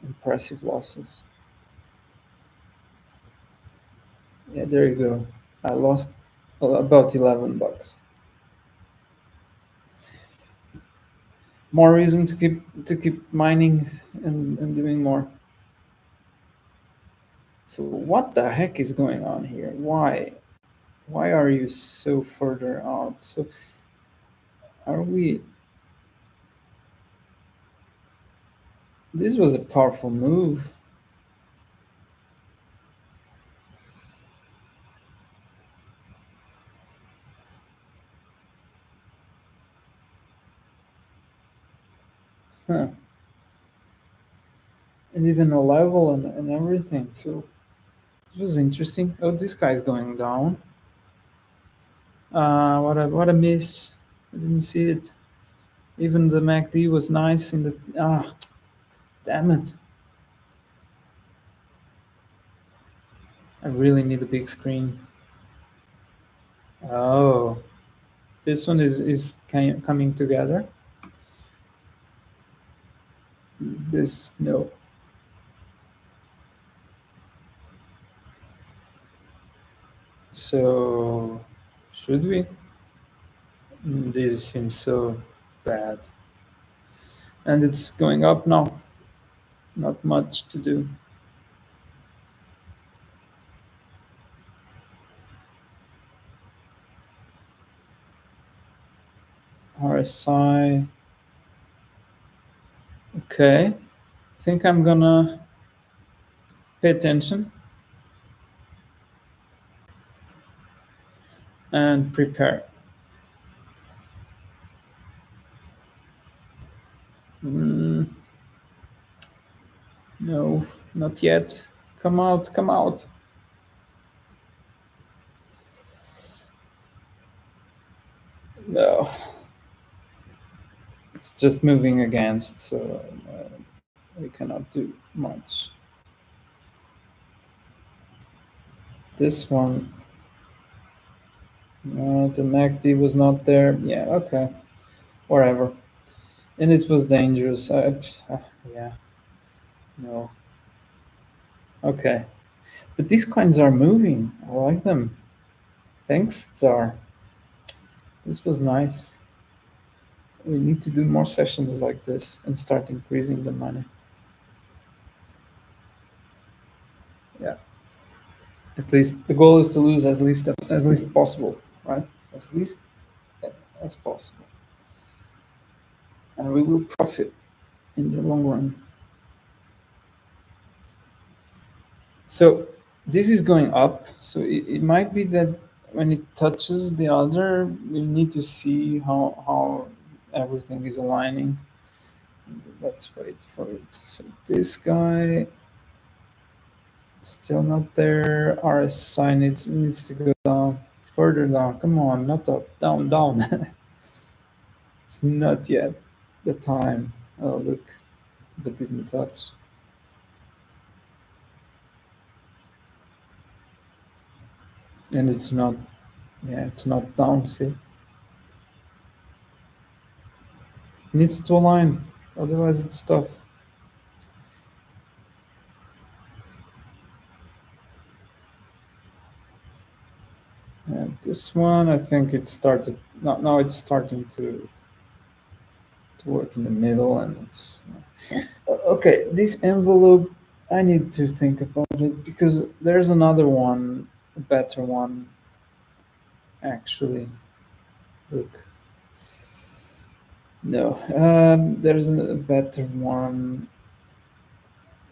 impressive losses. Yeah, there you go. I lost about $11. More reason to keep mining and doing more. So what the heck is going on here? Why are you so further out? So are we? This was a powerful move. Huh. And even a level and everything. So it was interesting. Oh, this guy's going down. What a miss. I didn't see it. Even the MACD was nice in the damn it. I really need a big screen. Oh, this one is coming together. This no. So should we? This seems so bad. And it's going up now. Not much to do. RSI. Okay. I think I'm gonna pay attention and prepare. Mm, no, not yet. Come out, come out. No, it's just moving against, so we cannot do much. This one, the MACD was not there. Yeah, okay, whatever. And it was dangerous. Yeah, no. Okay, but these coins are moving. I like them. Thanks, Tsar. This was nice. We need to do more sessions like this and start increasing the money. Yeah. At least the goal is to lose as least possible, right? As least as possible, and we will profit in the long run. So this is going up. So it might be that when it touches the other, we need to see how everything is aligning. Let's wait for it. So this guy still not there. RSI needs to go down further down. Come on, not up, down, down. It's not yet the time. Oh look, but didn't touch. And it's not, yeah, it's not down, see? Needs to align, otherwise it's tough. And this one, I think it started, now it's starting to work in the middle and it's, okay, this envelope, I need to think about it because there's another one, a better one, actually. Look, no, there's a better one.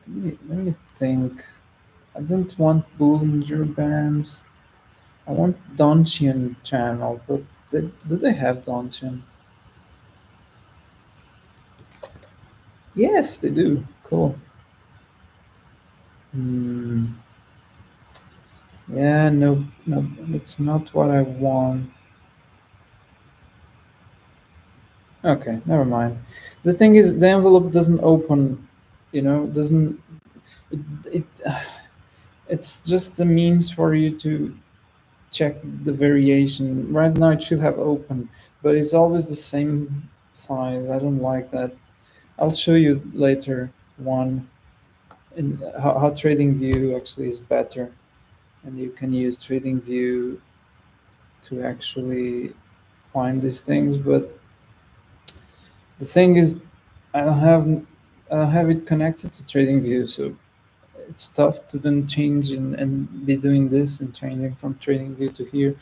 Let me think. I don't want Bollinger Bands. I want Donchian channel, but do they have Donchian? Yes, they do. Cool. Hmm. Yeah, no, no, it's not what I want. Okay, never mind. The thing is, the envelope doesn't open. Doesn't it? It's just a means for you to check the variation. Right now, it should have open, but it's always the same size. I don't like that. I'll show you later one and how trading view actually is better, and you can use trading view to actually find these things. But the thing is, I don't have it connected to trading view, so it's tough to then change and be doing this and changing from trading view to here.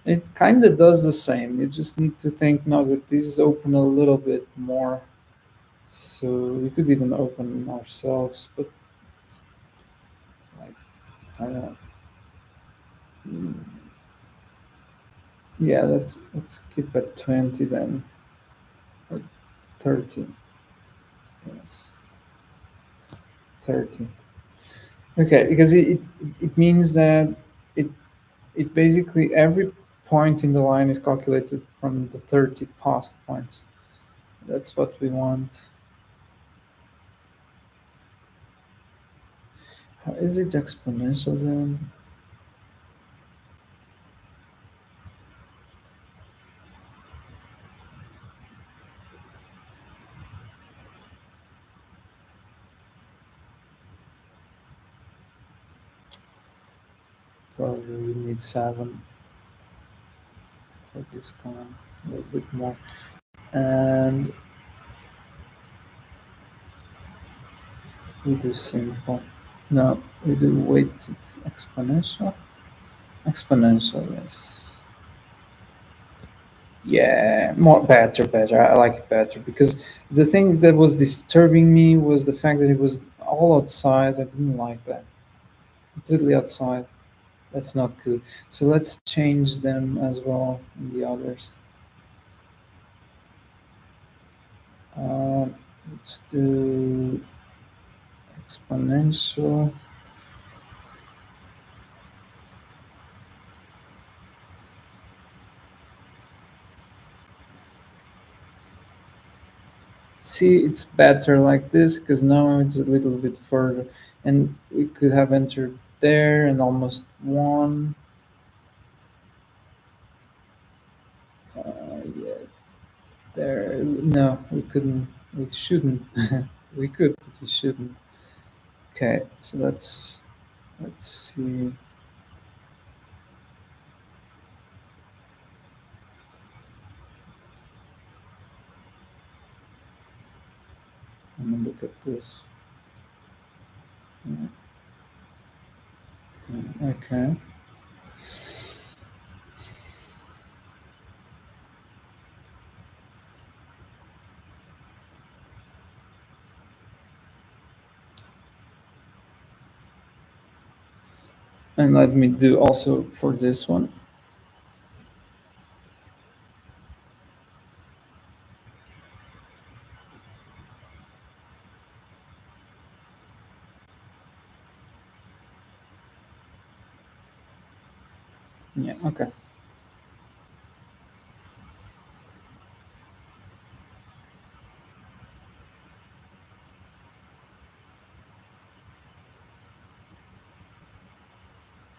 It kind of does the same. You just need to think now that this is open a little bit more. So we could even open ourselves, but like, I don't know. Mm, yeah, let's keep at 20 then, or 30. Yes, 30. Okay, because it means that it it basically every point in the line is calculated from the 30 past points. That's what we want. How is it exponential then? Probably we need 7 for this one, a little bit more. And we do simple. No, we do weighted exponential. Exponential, yes. Yeah, more better, better. I like it better because the thing that was disturbing me was the fact that it was all outside. I didn't like that. Completely outside. That's not good. So let's change them as well in the others. Um, let's do exponential. See, it's better like this because now it's a little bit further, and we could have entered there and almost won. Yeah, there. No, we couldn't. We shouldn't. We could, but we shouldn't. Okay, so let's see. Let me look at this. Yeah, okay. And let me do also for this one. Yeah, okay.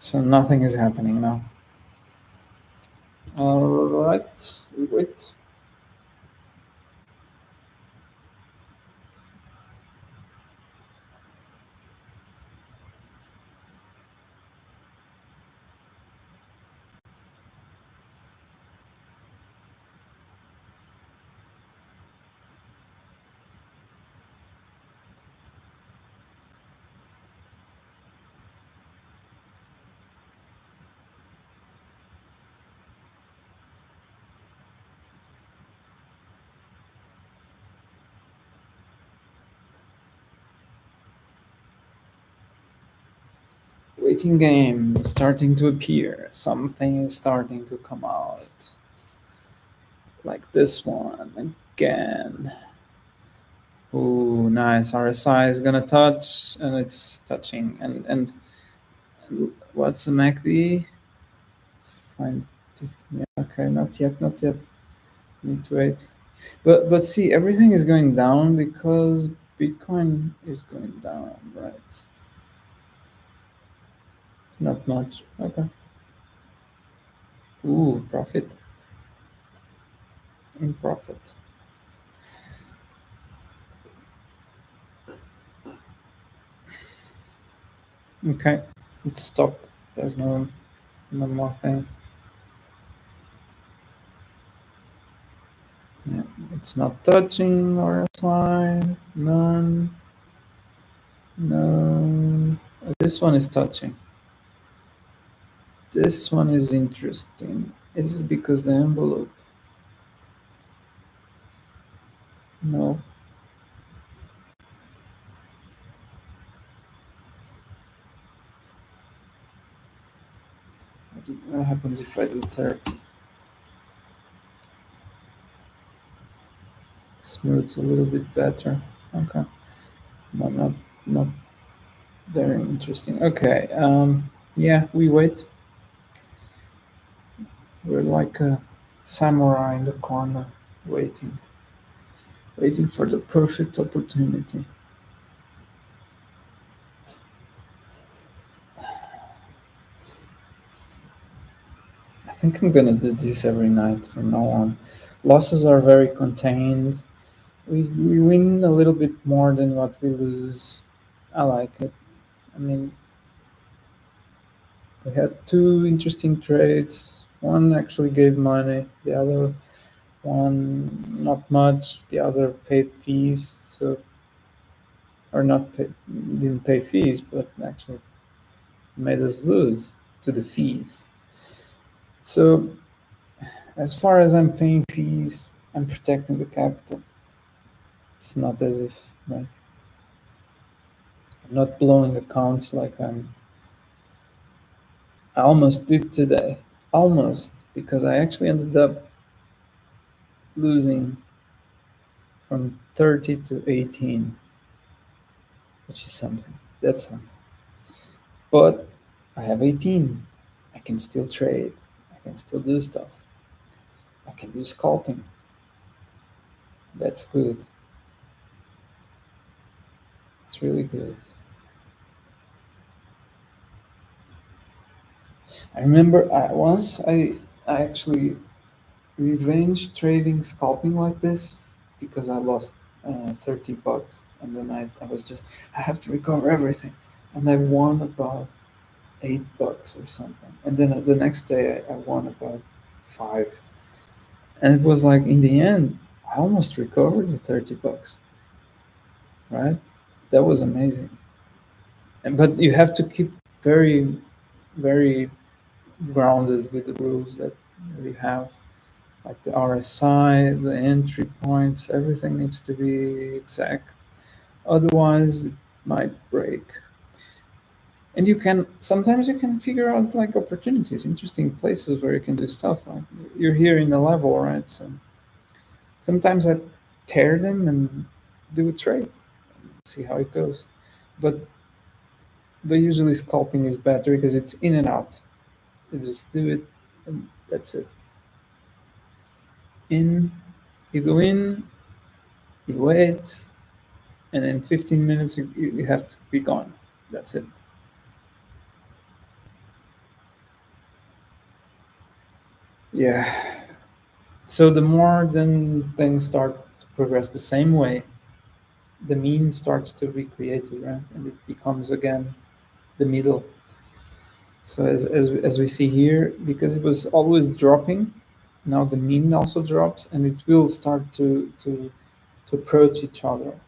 So nothing is happening now. All right, we wait. Waiting game starting to appear. Something is starting to come out. Like this one again. Oh, nice. RSI is gonna touch, and it's touching. And what's the MACD? Find. Yeah, okay, not yet, not yet. Need to wait. But see, everything is going down because Bitcoin is going down, right? Not much. Okay. Ooh, profit. In profit. Okay. It stopped. There's no more thing. Yeah. It's not touching RSI. None. No. This one is touching. This one is interesting. Is it because the envelope? No. What happens if I do 30? Smooths a little bit better. Okay. No, not very interesting. Okay. Yeah, we wait. We're like a samurai in the corner, waiting, waiting for the perfect opportunity. I think I'm gonna do this every night from now on. Losses are very contained. We win a little bit more than what we lose. I like it. I mean, we had two interesting trades. One actually gave money. The other one not much. The other paid fees. So or not pay, didn't pay fees, but actually made us lose to the fees. So as far as I'm paying fees, I'm protecting the capital. It's not as if right, I'm not blowing accounts like I almost did today. Almost because I actually ended up losing from 30 to 18, which is something. That's something. But I have 18. I can still trade. I can still do stuff. I can do scalping. That's good. It's really good. I remember I actually revenge trading scalping like this because I lost $30 and then I was just I have to recover everything and I won about $8 or something and then the next day I won about five and it was like in the end I almost recovered the $30, right? That was amazing. And but you have to keep very very grounded with the rules that we have, like the RSI, the entry points, everything needs to be exact. Otherwise, it might break. And you can sometimes you can figure out like opportunities, interesting places where you can do stuff. Like you're here in the level, right? So sometimes I pair them and do a trade, see how it goes. But usually scalping is better because it's in and out. You just do it, and that's it. In, you go in, you wait, and in 15 minutes you have to be gone. That's it. Yeah. So the more then things start to progress the same way, the mean starts to be created, right? And it becomes again the middle. So as we see here, because it was always dropping, now the mean also drops and it will start to approach each other.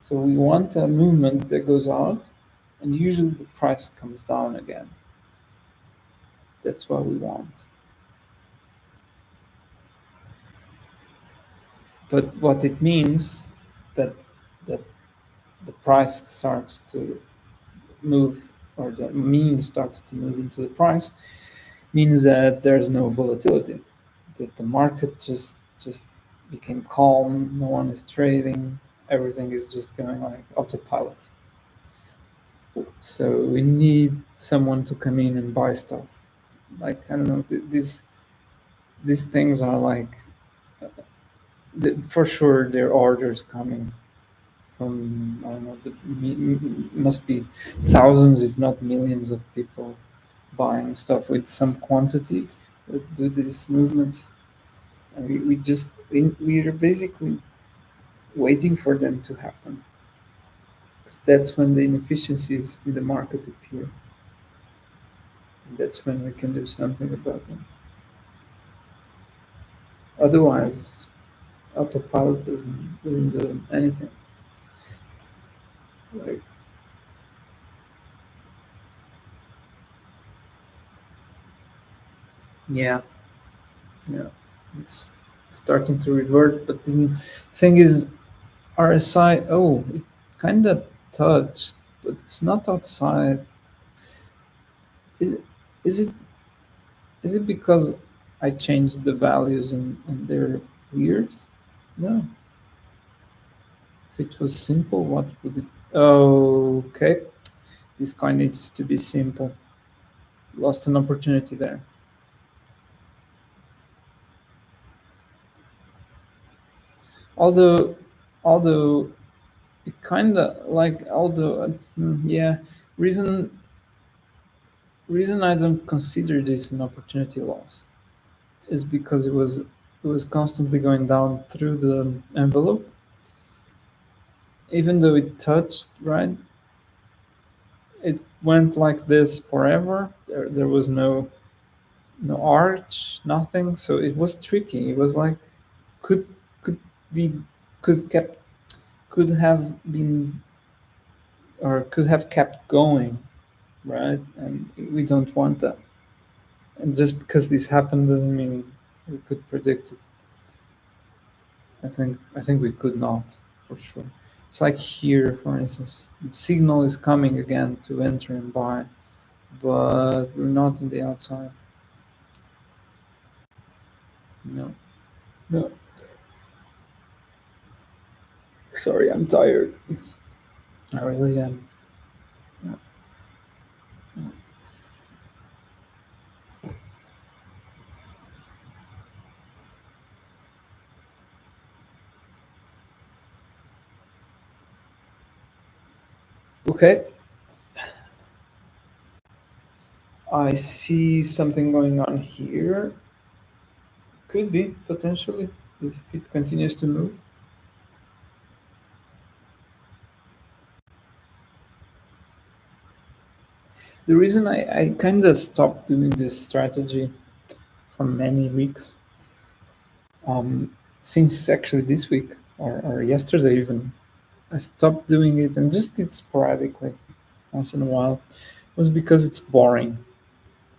So we want a movement that goes out and usually the price comes down again. That's what we want. But what it means that that the price starts to move or the mean starts to move into the price means that there's no volatility, that the market just became calm, no one is trading, everything is just going like autopilot. So we need someone to come in and buy stuff. Like I don't know, these things are like for sure there are orders coming from I don't know, must be thousands, if not millions, of people buying stuff with some quantity that do these movements. And we are basically waiting for them to happen. 'Cause that's when the inefficiencies in the market appear. And that's when we can do something about them. Otherwise, autopilot doesn't do anything. Like yeah, yeah, it's starting to revert. But the thing is, RSI, oh, it kind of touched, but it's not outside. Is is it is it because I changed the values and they're weird? No, If it was simple, what would it? Oh, okay. This coin needs to be simple. Lost an opportunity there. Although, although it kind of like although yeah, reason reason I don't consider this an opportunity lost is because it was constantly going down through the envelope, even though it touched right. It went like this forever. There was no arch, nothing. So it was tricky. It was like could could be could kept could have been or could have kept going, right? And we don't want that. And just because this happened doesn't mean we could predict it. I think we could not, for sure. It's like here, for instance, signal is coming again to enter and buy, but we're not in the outside. No, no. Sorry, I'm tired. I really am. Yeah. Okay, I see something going on here. Could be potentially if it continues to move. The reason I kind of stopped doing this strategy for many weeks, since actually this week or yesterday even, I stopped doing it and just did sporadically once in a while, was because it's boring.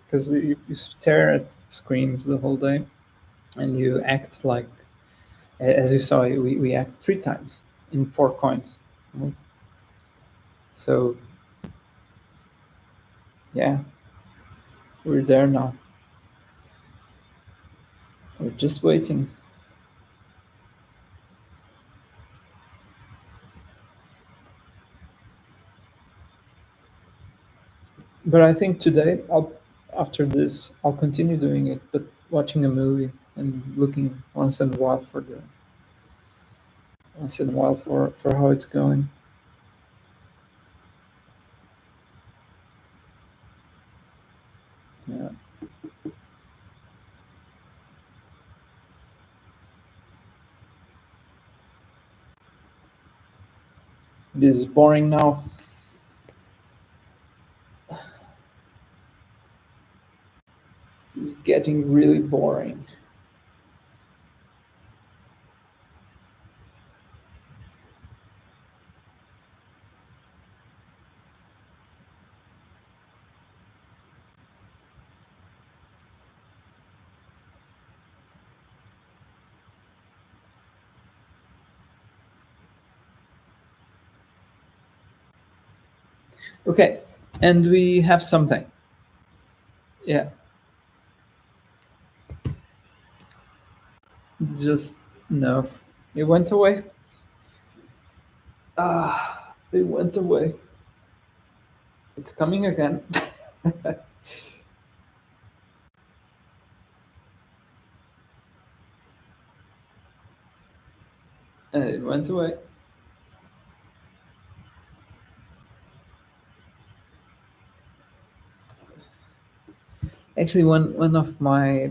Because you stare at screens the whole day and you act like, as you saw, we act three times in four coins. Right? So, yeah, we're there now. We're just waiting. But I think today, after this, I'll continue doing it, but watching a movie and looking once in a while for how it's going. Yeah, this is boring now. This is getting really boring. Okay, and we have something. Yeah, just no. It went away. Ah, it went away. It's coming again. And it went away. Actually, one of my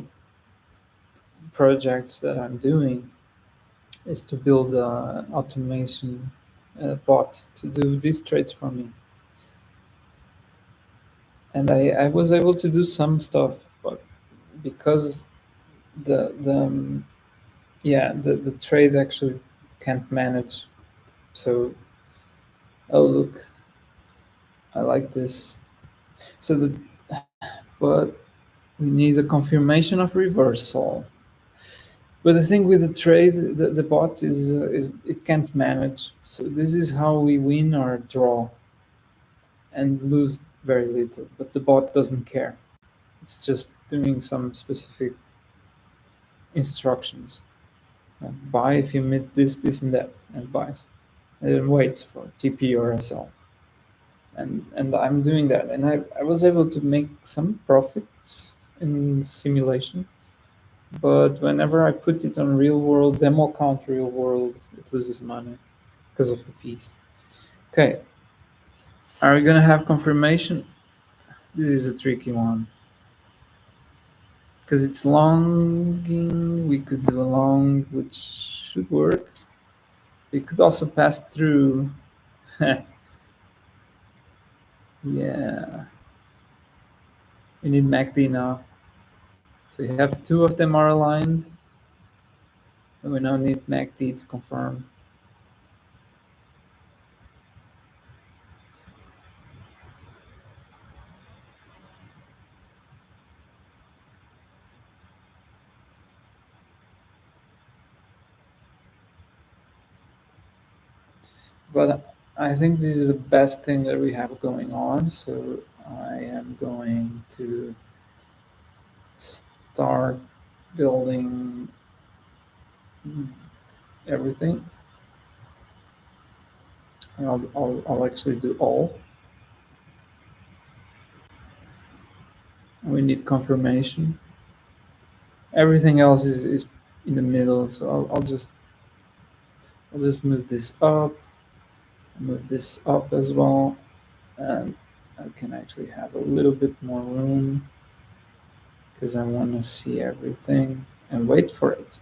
projects that I'm doing is to build a automation bot to do these trades for me. And I was able to do some stuff, but because the yeah the trade actually can't manage. So oh look, I like this. So the but we need a confirmation of reversal. But the thing with the trade, the bot is it can't manage. So this is how we win or draw and lose very little. But the bot doesn't care. It's just doing some specific instructions. Buy if you meet this, this, and that, and buys. and wait for TP or SL. And I'm doing that, and I was able to make some profits in simulation, but whenever I put it on real world demo count real world, it loses money because of the fees. Okay, are we gonna have confirmation? This is a tricky one because it's longing. We could do a long, which should work. We could also pass through. Yeah, we need MACD now. So we have two of them are aligned, and we now need MACD to confirm. But I think this is the best thing that we have going on. So I am going to start building everything. I'll actually do all. We need confirmation. Everything else is in the middle. So I'll just move this up as well, and I can actually have a little bit more room because I want to see everything and wait for it.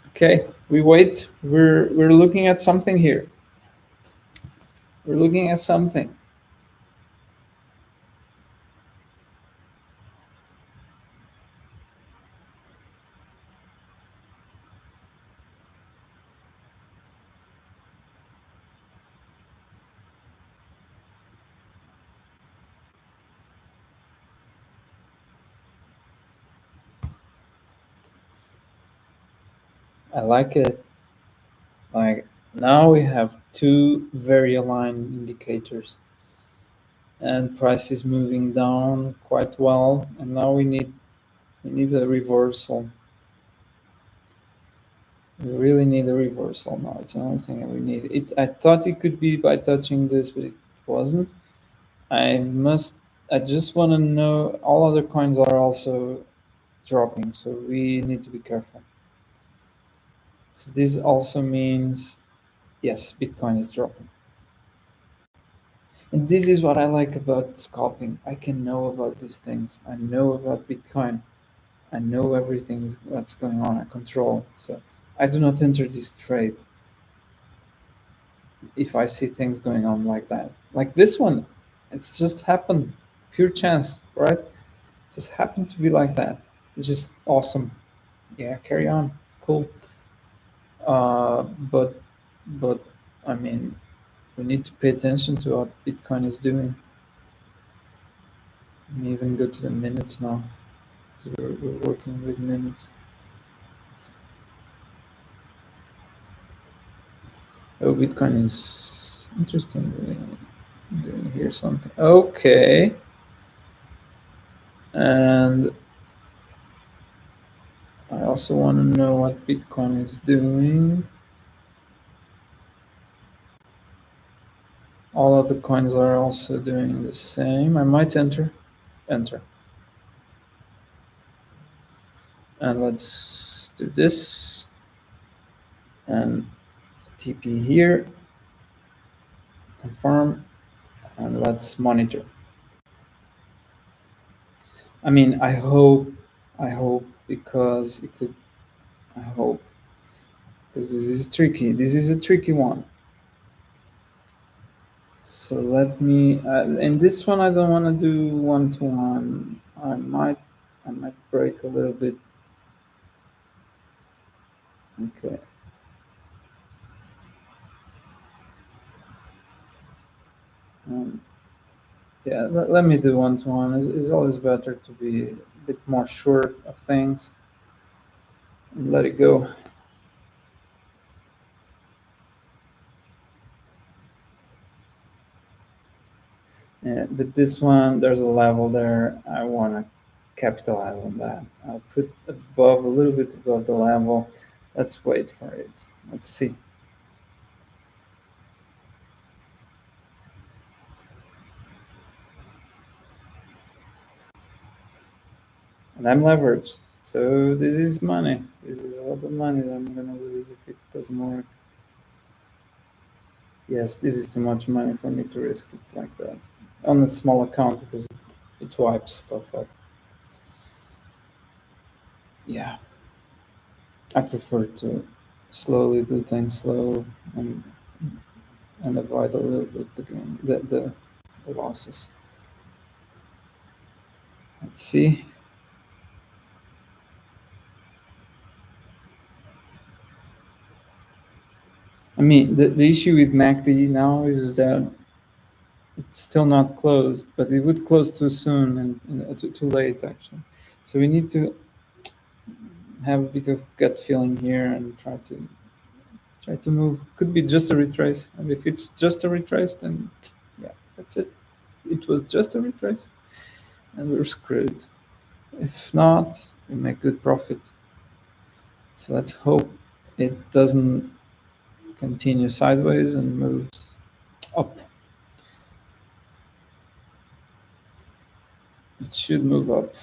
Okay, we wait. We're looking at something here. We're looking at something. I like it. Like now we have two very aligned indicators, and price is moving down quite well. And now we need a reversal. We really need a reversal now. It's the only thing that we need. It. I thought it could be by touching this, but it wasn't. I must. I just want to know. All other coins are also dropping, so we need to be careful. So this also means yes, Bitcoin is dropping. And this is what I like about scalping. I can know about these things. I know about Bitcoin. I know everything what's going on. I control. So I do not enter this trade if I see things going on like that. Like this one, it's just happened. Pure chance, right? Just happened to be like that. Which is awesome. Yeah, carry on. Cool. But but I mean, we need to pay attention to what Bitcoin is doing. And even go to the minutes now. 'Cause we're working with minutes. Oh, Bitcoin is interesting. Doing here something. Okay. And I also want to know what Bitcoin is doing. All of the coins are also doing the same. I might enter. And let's do this. And TP here, confirm, and let's monitor. I mean, I hope because it could, I hope, because this is tricky. This is a tricky one. So let me, in this one, I don't want to do one-to-one. I might break a little bit. Okay. Um, yeah, let me do one-to-one. It's always better to be a bit more sure of things and let it go. Yeah, but this one, there's a level there I want to capitalize on that. I'll put above, a little bit above the level. Let's wait for it. Let's see. And I'm leveraged. So this is money. This is a lot of money that I'm gonna lose if it doesn't work. Yes, this is too much money for me to risk it like that on a small account because it wipes stuff up. Yeah, I prefer to slowly do things slow and avoid a little bit the gain, the losses. Let's see. I mean, the issue with MACD now is that it's still not closed, but it would close too soon and too late actually. So we need to have a bit of gut feeling here and try to move. Could be just a retrace, and if it's just a retrace, then yeah, that's it. It was just a retrace, and we're screwed. If not, we make good profit. So let's hope it doesn't continue sideways and moves up. It should move up.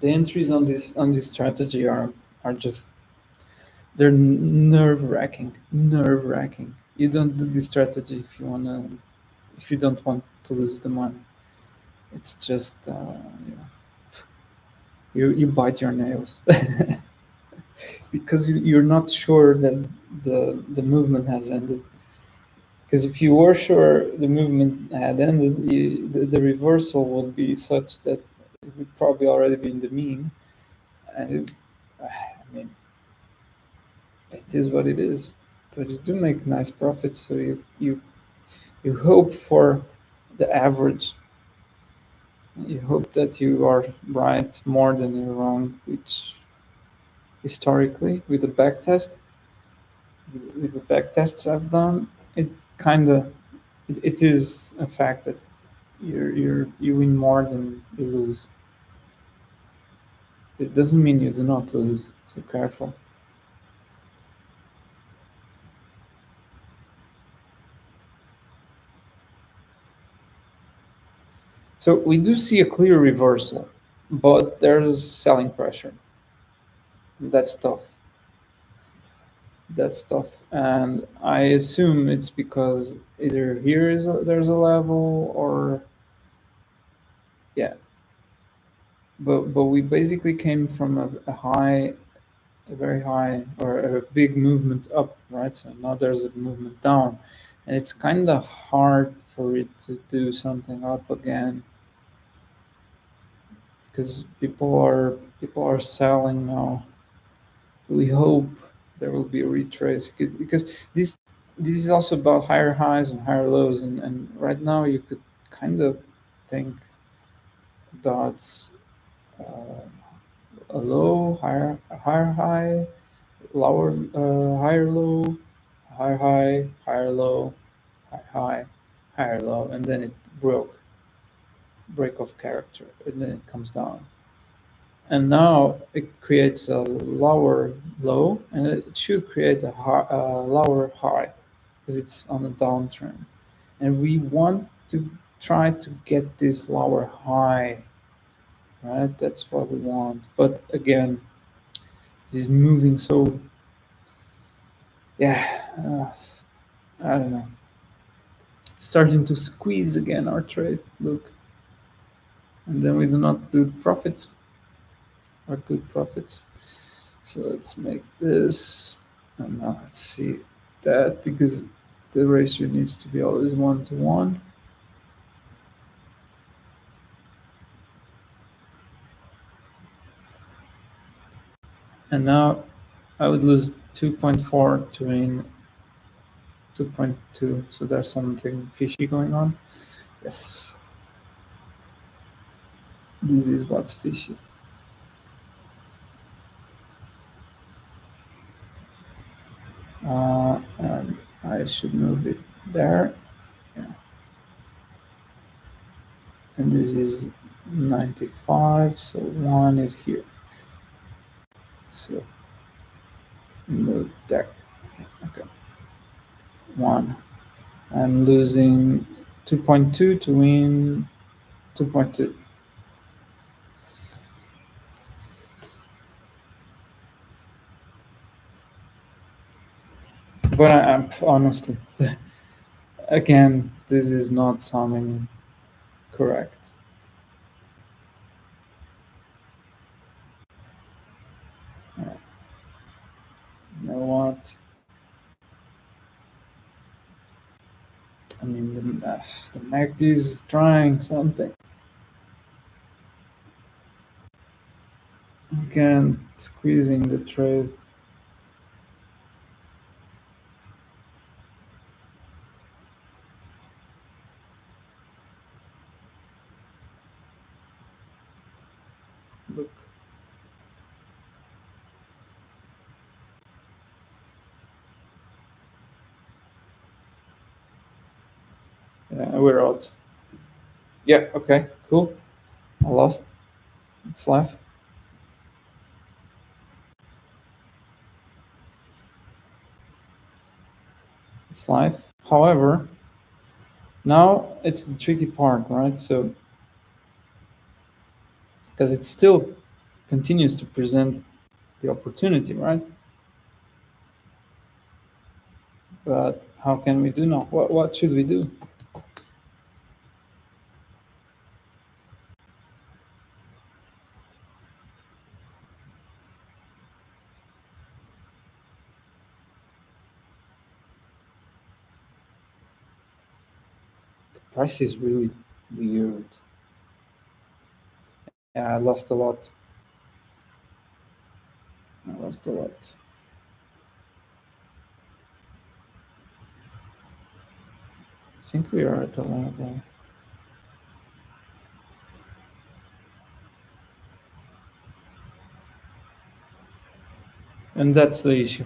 The entries on this strategy are just they're nerve wracking, nerve wracking. You don't do this strategy if you don't want to lose the money. It's just you bite your nails because you're not sure that the movement has ended. Because if you were sure the movement had ended, the reversal would be such that it would probably already be in the mean. And I mean, it is what it is. But you do make nice profits, so you hope for the average. You hope that you are right more than you're wrong, which historically, with the back test, with the back tests I've done, it kind of it is a fact that you win more than you lose. It doesn't mean you do not lose. So careful. So we do see a clear reversal, but there's selling pressure. That's tough. That's tough, and I assume it's because either there's a level or yeah. But we basically came from a high, a very high or a big movement up, right? So now there's a movement down, and it's kind of hard for it to do something up again because people are selling now. We hope there will be a retrace because this is also about higher highs and higher lows, and right now you could kind of think about uh, a low, higher high, lower, higher low, higher high, higher low, high high, higher low, and then it break of character, and then it comes down. And now it creates a lower low, and it should create a lower high because it's on a downtrend. And we want to try to get this lower high, right? That's what we want. But again, this is moving so, yeah, I don't know. Starting to squeeze again our trade. Look, and then we do not do profits or good profits. So let's make this, and now let's see that because the ratio needs to be always 1 to 1. And now I would lose 2.4 to win 2.2. So there's something fishy going on. Yes, this is what's fishy. And I should move it there. Yeah. And this is 95, so one is here. So move there. Okay, one. I'm losing 2.2 to win 2.2. But I'm honestly, again, this is not sounding correct. You know what? I mean, the MACD is trying something. Again, squeezing the trade. Look, yeah, we're out. Yeah, okay, cool. I lost. It's live. It's live. However, now it's the tricky part, right? So, because it still continues to present the opportunity, right? But how can we do now? What should we do? The price is really weird. Yeah, I lost a lot. I lost a lot. I think we are at the level. And that's the issue.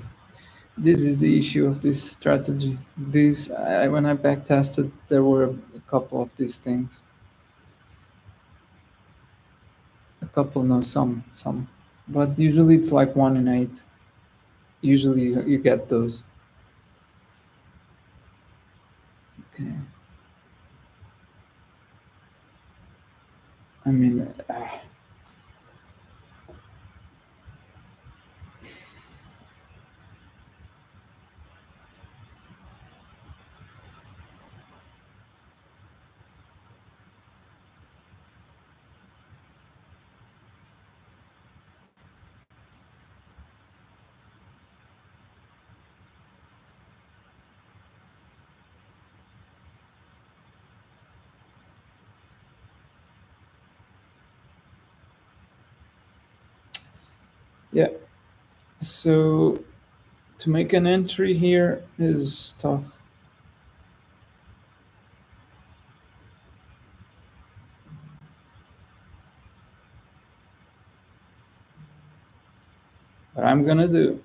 This is the issue of this strategy. When I back tested, there were a couple of these things. A couple, no, some. But usually it's like 1 in 8. Usually you get those. Okay. I mean, yeah. So to make an entry here is tough. But I'm gonna do.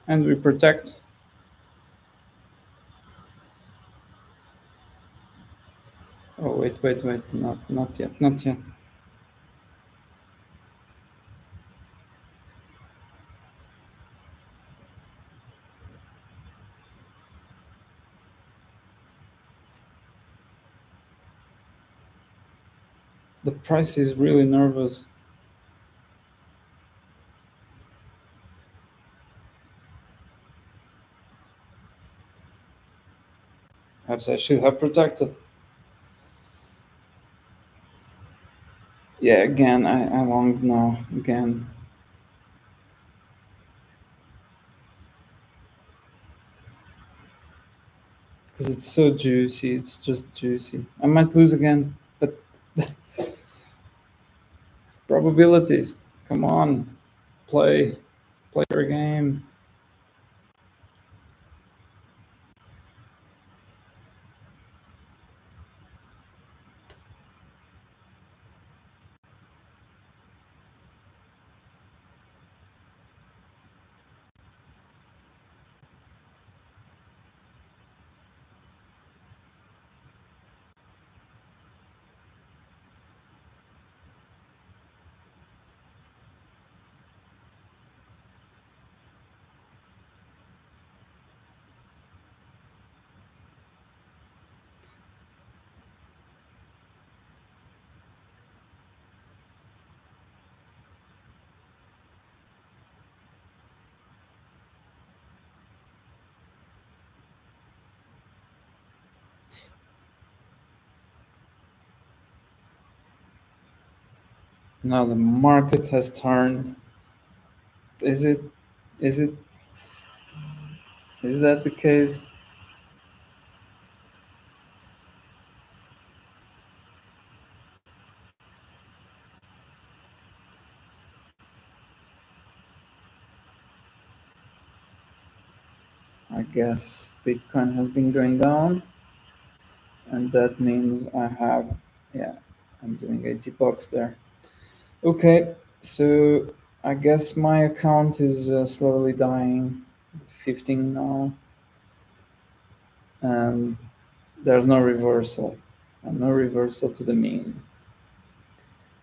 And we protect. Oh wait, not yet, not yet. The price is really nervous. Perhaps I should have protected. Yeah, again, I longed now. Again. Because it's so juicy. It's just juicy. I might lose again, but probabilities. Come on. Play. Play your game. Now the market has turned. Is it? Is it? Is that the case? I guess Bitcoin has been going down, and that means I have, yeah, I'm doing 80 bucks there. Okay, so I guess my account is slowly dying. 15 now, and there's no reversal, and no reversal to the mean,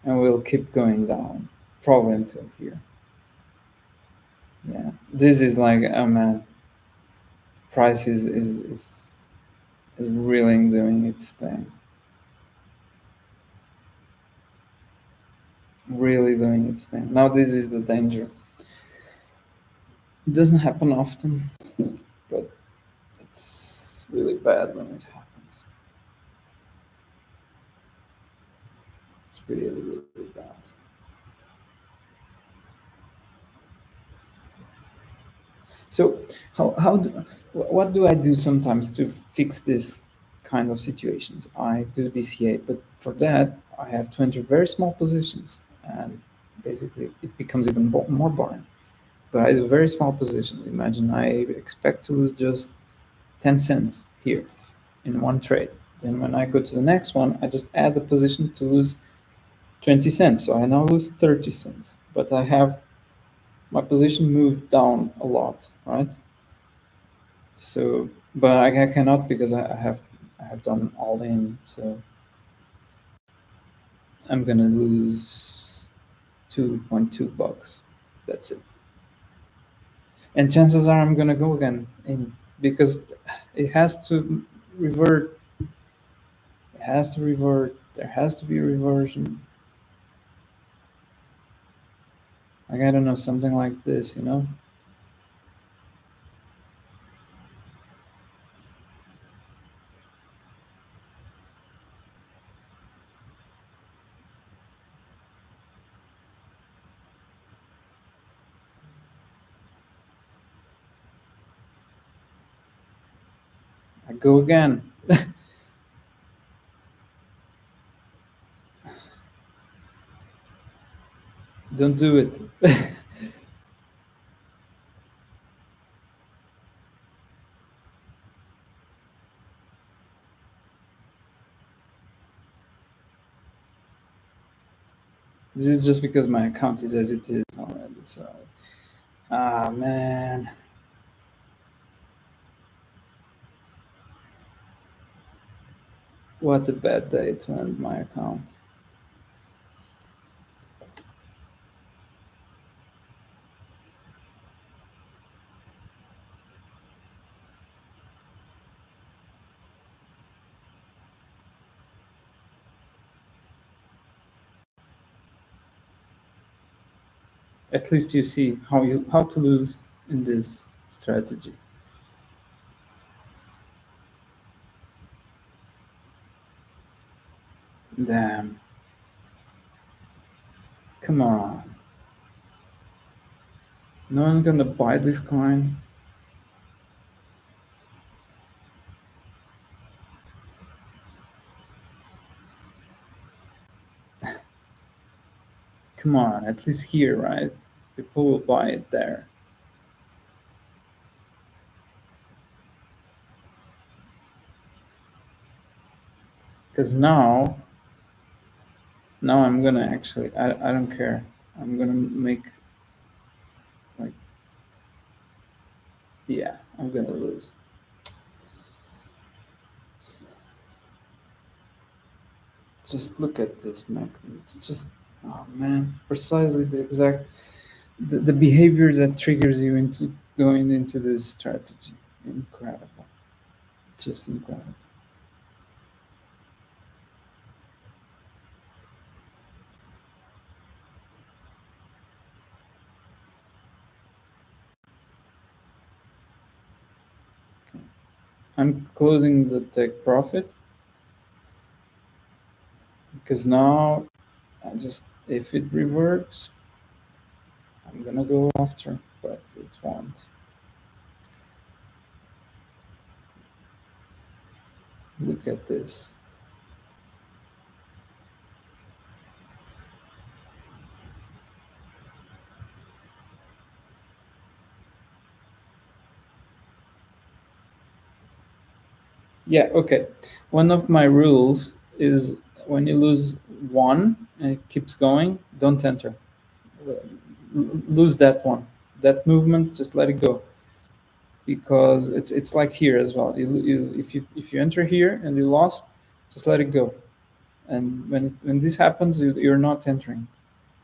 and we'll keep going down probably until here. Yeah, this is like, oh man, price is really doing its thing, really doing its thing. Now this is the danger. It doesn't happen often, but it's really bad when it happens. It's really, really bad. So, what do I do sometimes to fix this kind of situations? I do DCA, but for that, I have to enter very small positions, and basically, it becomes even more boring. But I do very small positions. Imagine I expect to lose just 10 cents here in one trade. Then when I go to the next one, I just add the position to lose 20 cents. So I now lose 30 cents. But I have my position moved down a lot, right? So, but I cannot because I have done all in. So I'm gonna lose 2.2 bucks. That's it. And chances are I'm gonna go again in because it has to revert. It has to revert. There has to be a reversion. Like I don't know, something like this, you know? I go again. Don't do it. This is just because my account is as it is already. So, ah, man, what a bad day to end my account. At least you see how to lose in this strategy. Damn. Come on. No one's gonna buy this coin. Come on, at least here, right? People will buy it there. Because now I'm gonna actually, I don't care. I'm gonna make, like, yeah, I'm gonna lose. Just look at this, Mac. It's just, oh man, precisely the behavior that triggers you into going into this strategy. Incredible. Just incredible. I'm closing the take profit because now I just, if it reverts, I'm gonna go after, but it won't. Look at this. Yeah, okay. One of my rules is when you lose one and it keeps going, don't enter. Lose that one. That movement, just let it go. Because it's like here as well. If you enter here and you lost, just let it go. And when this happens, you're not entering.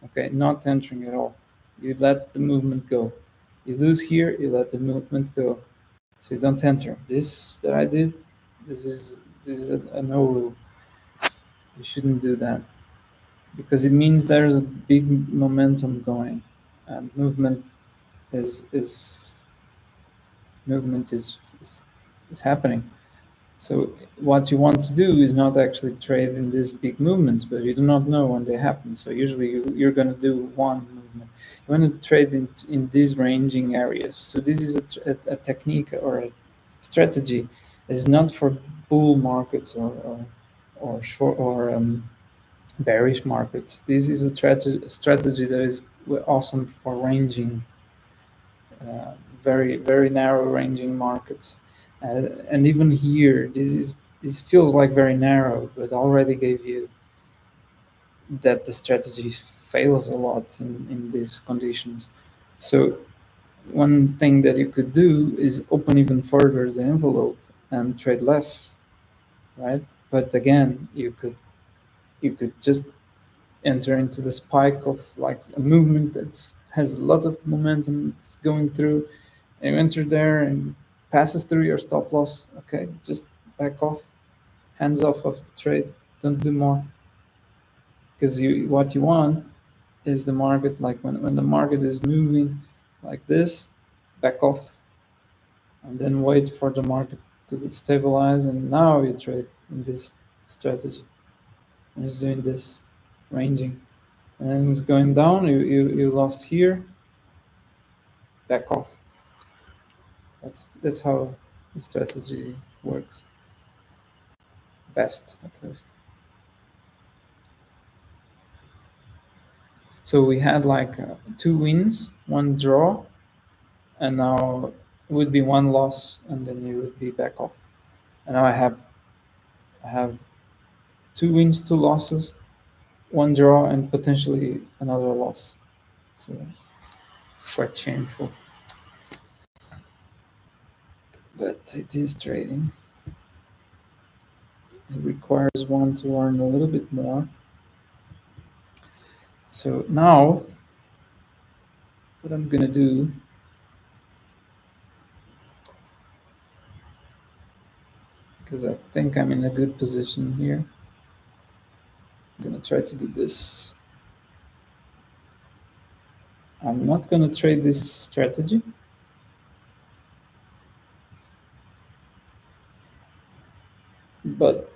Okay, not entering at all. You let the movement go. You lose here, you let the movement go. So you don't enter. This that I did, this is a no rule. You shouldn't do that because it means there's a big momentum going, and is movement is happening. So what you want to do is not actually trade in these big movements, but you do not know when they happen. So usually you're going to do one movement. You want to trade in these ranging areas. So this is a technique or a strategy. It's not for bull markets or short or bearish markets. This is a strategy that is awesome for ranging, very narrow ranging markets. And even here, this feels like very narrow, but already gave you that the strategy fails a lot in these conditions. So one thing that you could do is open even further the envelope and trade less, right? But again, you could just enter into the spike of like a movement that has a lot of momentum it's going through, and you enter there and passes through your stop loss. Okay, just back off, hands off of the trade, don't do more, because you what you want is the market, like when the market is moving like this, back off and then wait for the market to stabilize, and now you trade in this strategy, and it's doing this ranging, and it's going down, you lost here, back off. That's how the strategy works best, at least. So we had like two wins, one draw, and now it would be one loss, and then you would be back off. And now I have two wins, two losses, one draw, and potentially another loss. So it's quite shameful, but it is trading. It requires one to learn a little bit more. So now, what I'm gonna do, because I think I'm in a good position here, I'm gonna try to do this. I'm not gonna trade this strategy, but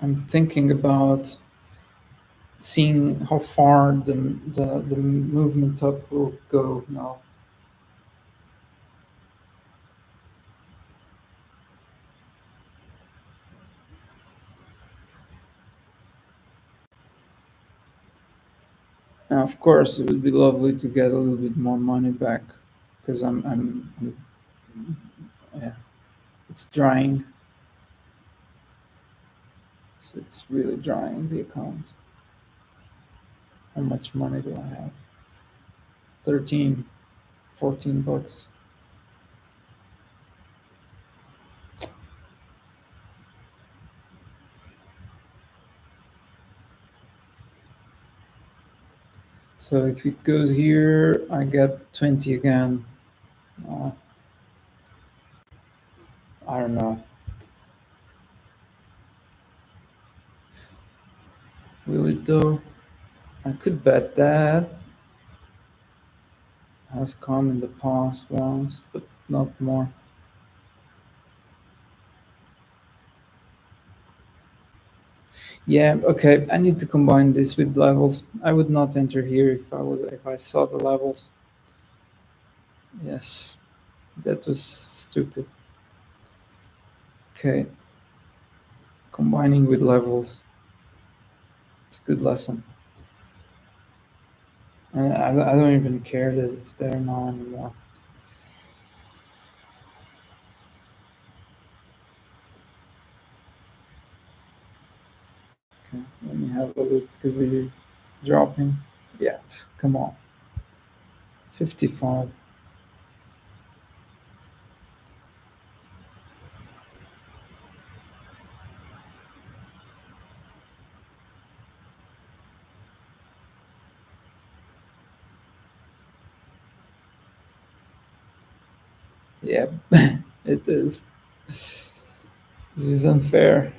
I'm thinking about seeing how far the movement up will go now. Now, of course, it would be lovely to get a little bit more money back because yeah, it's drying. So it's really drying the account. How much money do I have? 13, 14 bucks. So if it goes here, I get 20 again. Uh, I don't know. Will it though? I could bet that. Has come in the past once, but not more. Yeah, okay. I need to combine this with levels. I would not enter here if I saw the levels. Yes, that was stupid. Okay, combining with levels. It's a good lesson. And I don't even care that it's there now anymore. Okay, let me have a look because this is dropping. Yeah, come on. 55. Yeah, it is. This is unfair.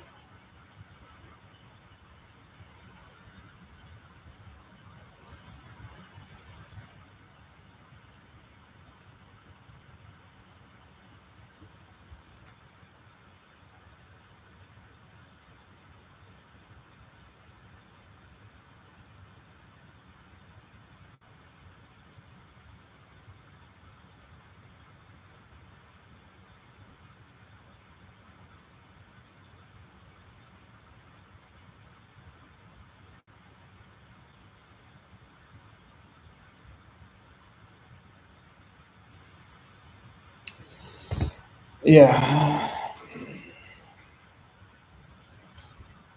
Yeah.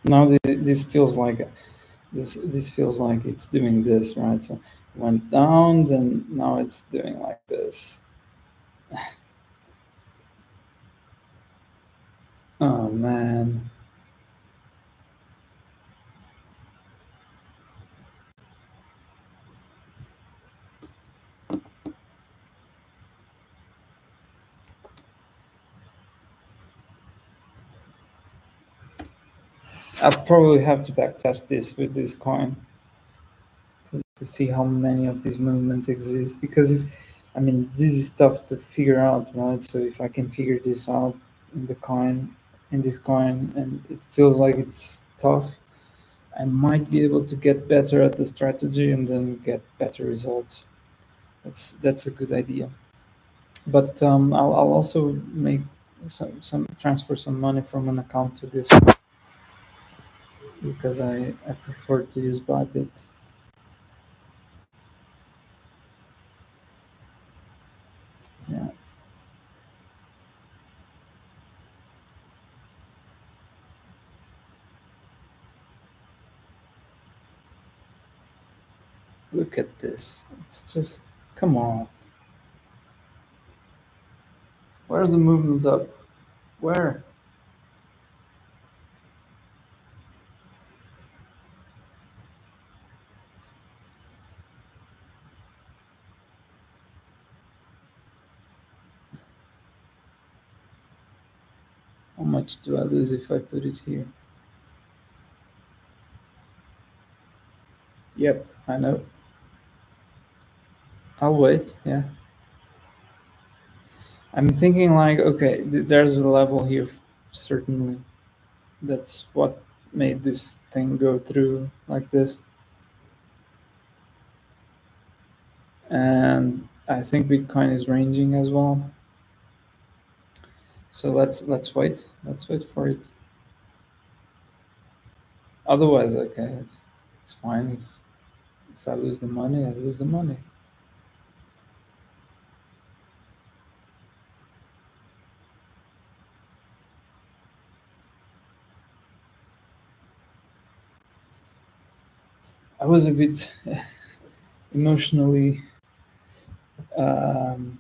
Now this feels like this feels like it's doing this, right? So it went down, then now it's doing like this. Oh man. I'll probably have to backtest this with this coin to see how many of these movements exist. Because if I mean this is tough to figure out, right? So if I can figure this out in the coin in this coin and it feels like it's tough, I might be able to get better at the strategy and then get better results. That's a good idea. But I'll also make some transfer some money from an account to this because I prefer to use Bybit. Yeah, look at this. It's just come on. Where's the movement up? Where? How much do I lose if I put it here? Yep, I know. I'll wait. Yeah. I'm thinking like, okay, there's a level here, certainly. That's what made this thing go through like this. And I think Bitcoin is ranging as well. So let's wait. Let's wait for it. Otherwise, okay, it's fine. If I lose the money, I lose the money. I was a bit emotionally, um,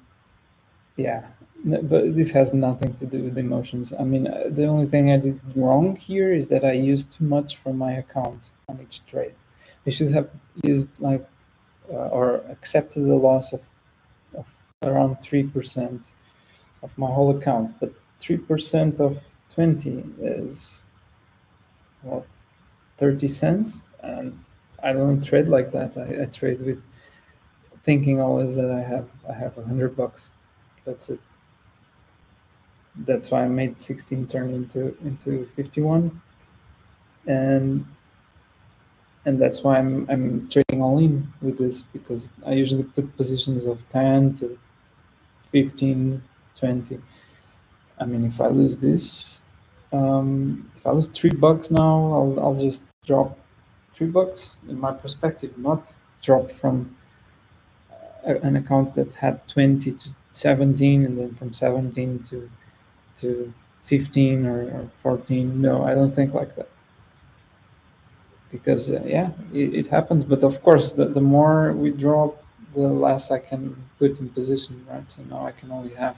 yeah. But this has nothing to do with emotions. I mean, the only thing I did wrong here is that I used too much from my account on each trade. I should have used like or accepted a loss of around 3% of my whole account. But 3% of 20 is what, 30 cents? And I don't trade like that. I trade with thinking always that I have $100. That's it. That's why I made 16 turn into 51, and that's why I'm trading all in with this, because I usually put positions of 10 to 15, 20. I mean, if I lose this, if I lose $3 now, I'll just drop $3 in my perspective, not drop from an account that had 20 to 17, and then from 17 to 15 or 14. No, I don't think like that, because yeah, it happens. But of course, the more we drop, the less I can put in position, right? So now I can only have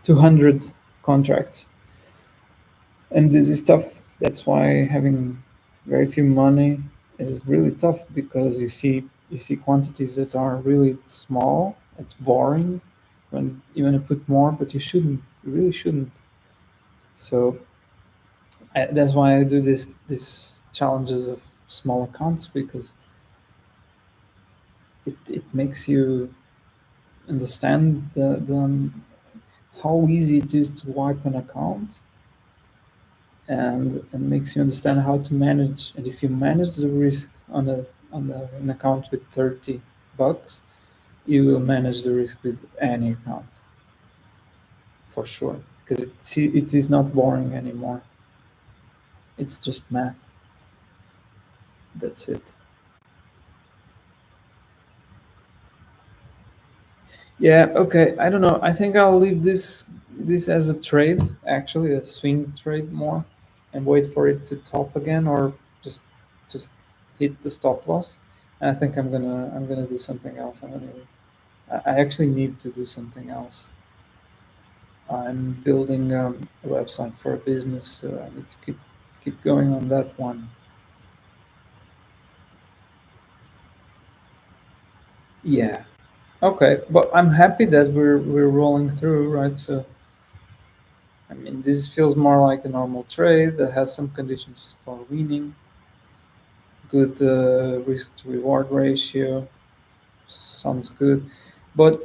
200 contracts, and this is tough. That's why having very few money is really tough, because you see quantities that are really small. It's boring when you want to put more, but you shouldn't. You really shouldn't. So that's why I do this challenges of small accounts, because it makes you understand how easy it is to wipe an account, and makes you understand how to manage. And if you manage the risk on an account with $30, you will manage the risk with any account for sure, because it is not boring anymore. It's just math. That's it. Yeah, okay. I don't know. I think I'll leave this as a trade, actually, a swing trade more, and wait for it to top again, or just just hit the stop loss. And I think I'm gonna do something else. I actually need to do something else. I'm building a website for a business, so I need to keep going on that one. Yeah. Okay, but I'm happy that we're rolling through, right? So I mean, this feels more like a normal trade that has some conditions for winning, good risk to reward ratio, sounds good. But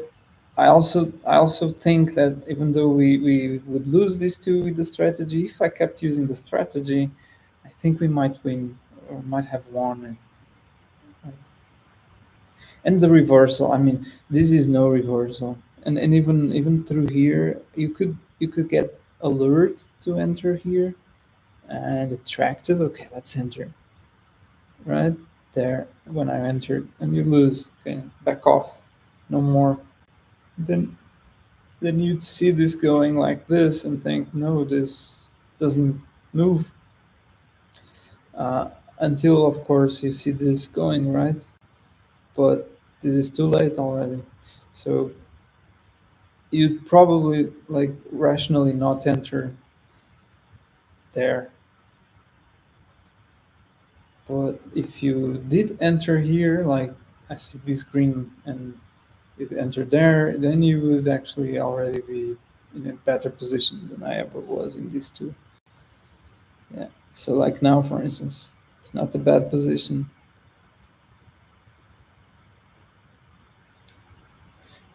I also think that even though we would lose these two with the strategy, if I kept using the strategy, I think we might win, or might have won it. And the reversal, I mean, this is no reversal. And even through here, you could get alert to enter here and attracted. Okay, let's enter right there when I entered, and you lose. Okay, back off, no more. Then you'd see this going like this and think, no, this doesn't move, uh, until of course you see this going right, but this is too late already. So you'd probably like rationally not enter there. But if you did enter here, like I see this green and it entered there, then you would actually already be in a better position than I ever was in these two. Yeah. So like now, for instance, it's not a bad position.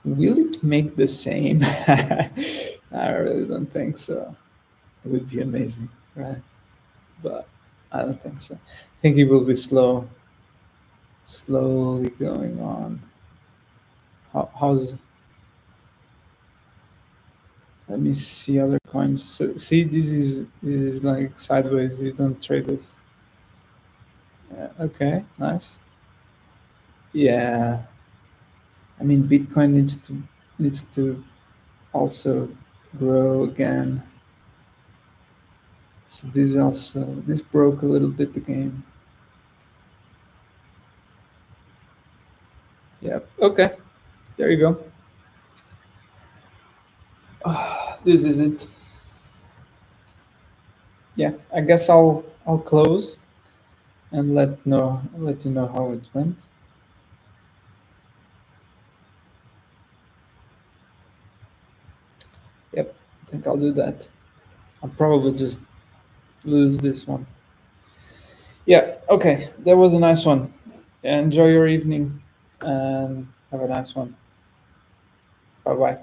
Will it make the same? I really don't think so. It would be amazing, right? But I don't think so. I think it will be slowly going on. How's Let me see other coins. So see, this is like sideways. You don't trade this. Yeah, okay, nice. Yeah, I mean Bitcoin needs to also grow again. So this broke a little bit the game. Yeah. Okay. There you go. This is it. Yeah. I guess I'll close and let you know how it went. Yep. I think I'll do that. I'll probably just lose this one. Yeah. Okay. That was a nice one. Enjoy your evening and have a nice one. Bye bye.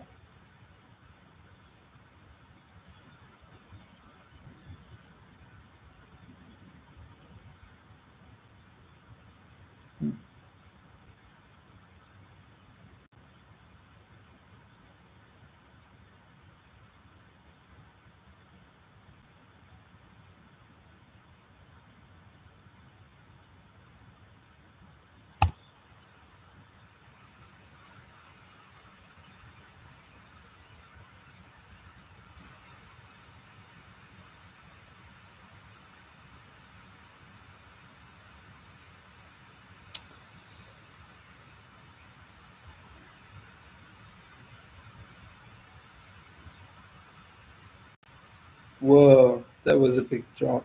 Whoa, that was a big drop.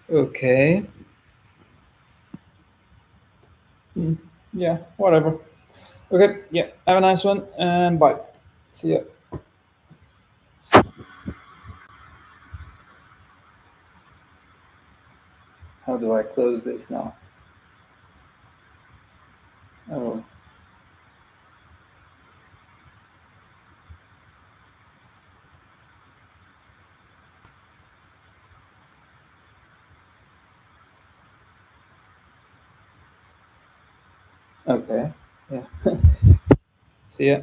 Okay. Mm, yeah, whatever. Okay, yeah, have a nice one and bye. See ya. How do I close this now? Oh, okay. Yeah. See ya.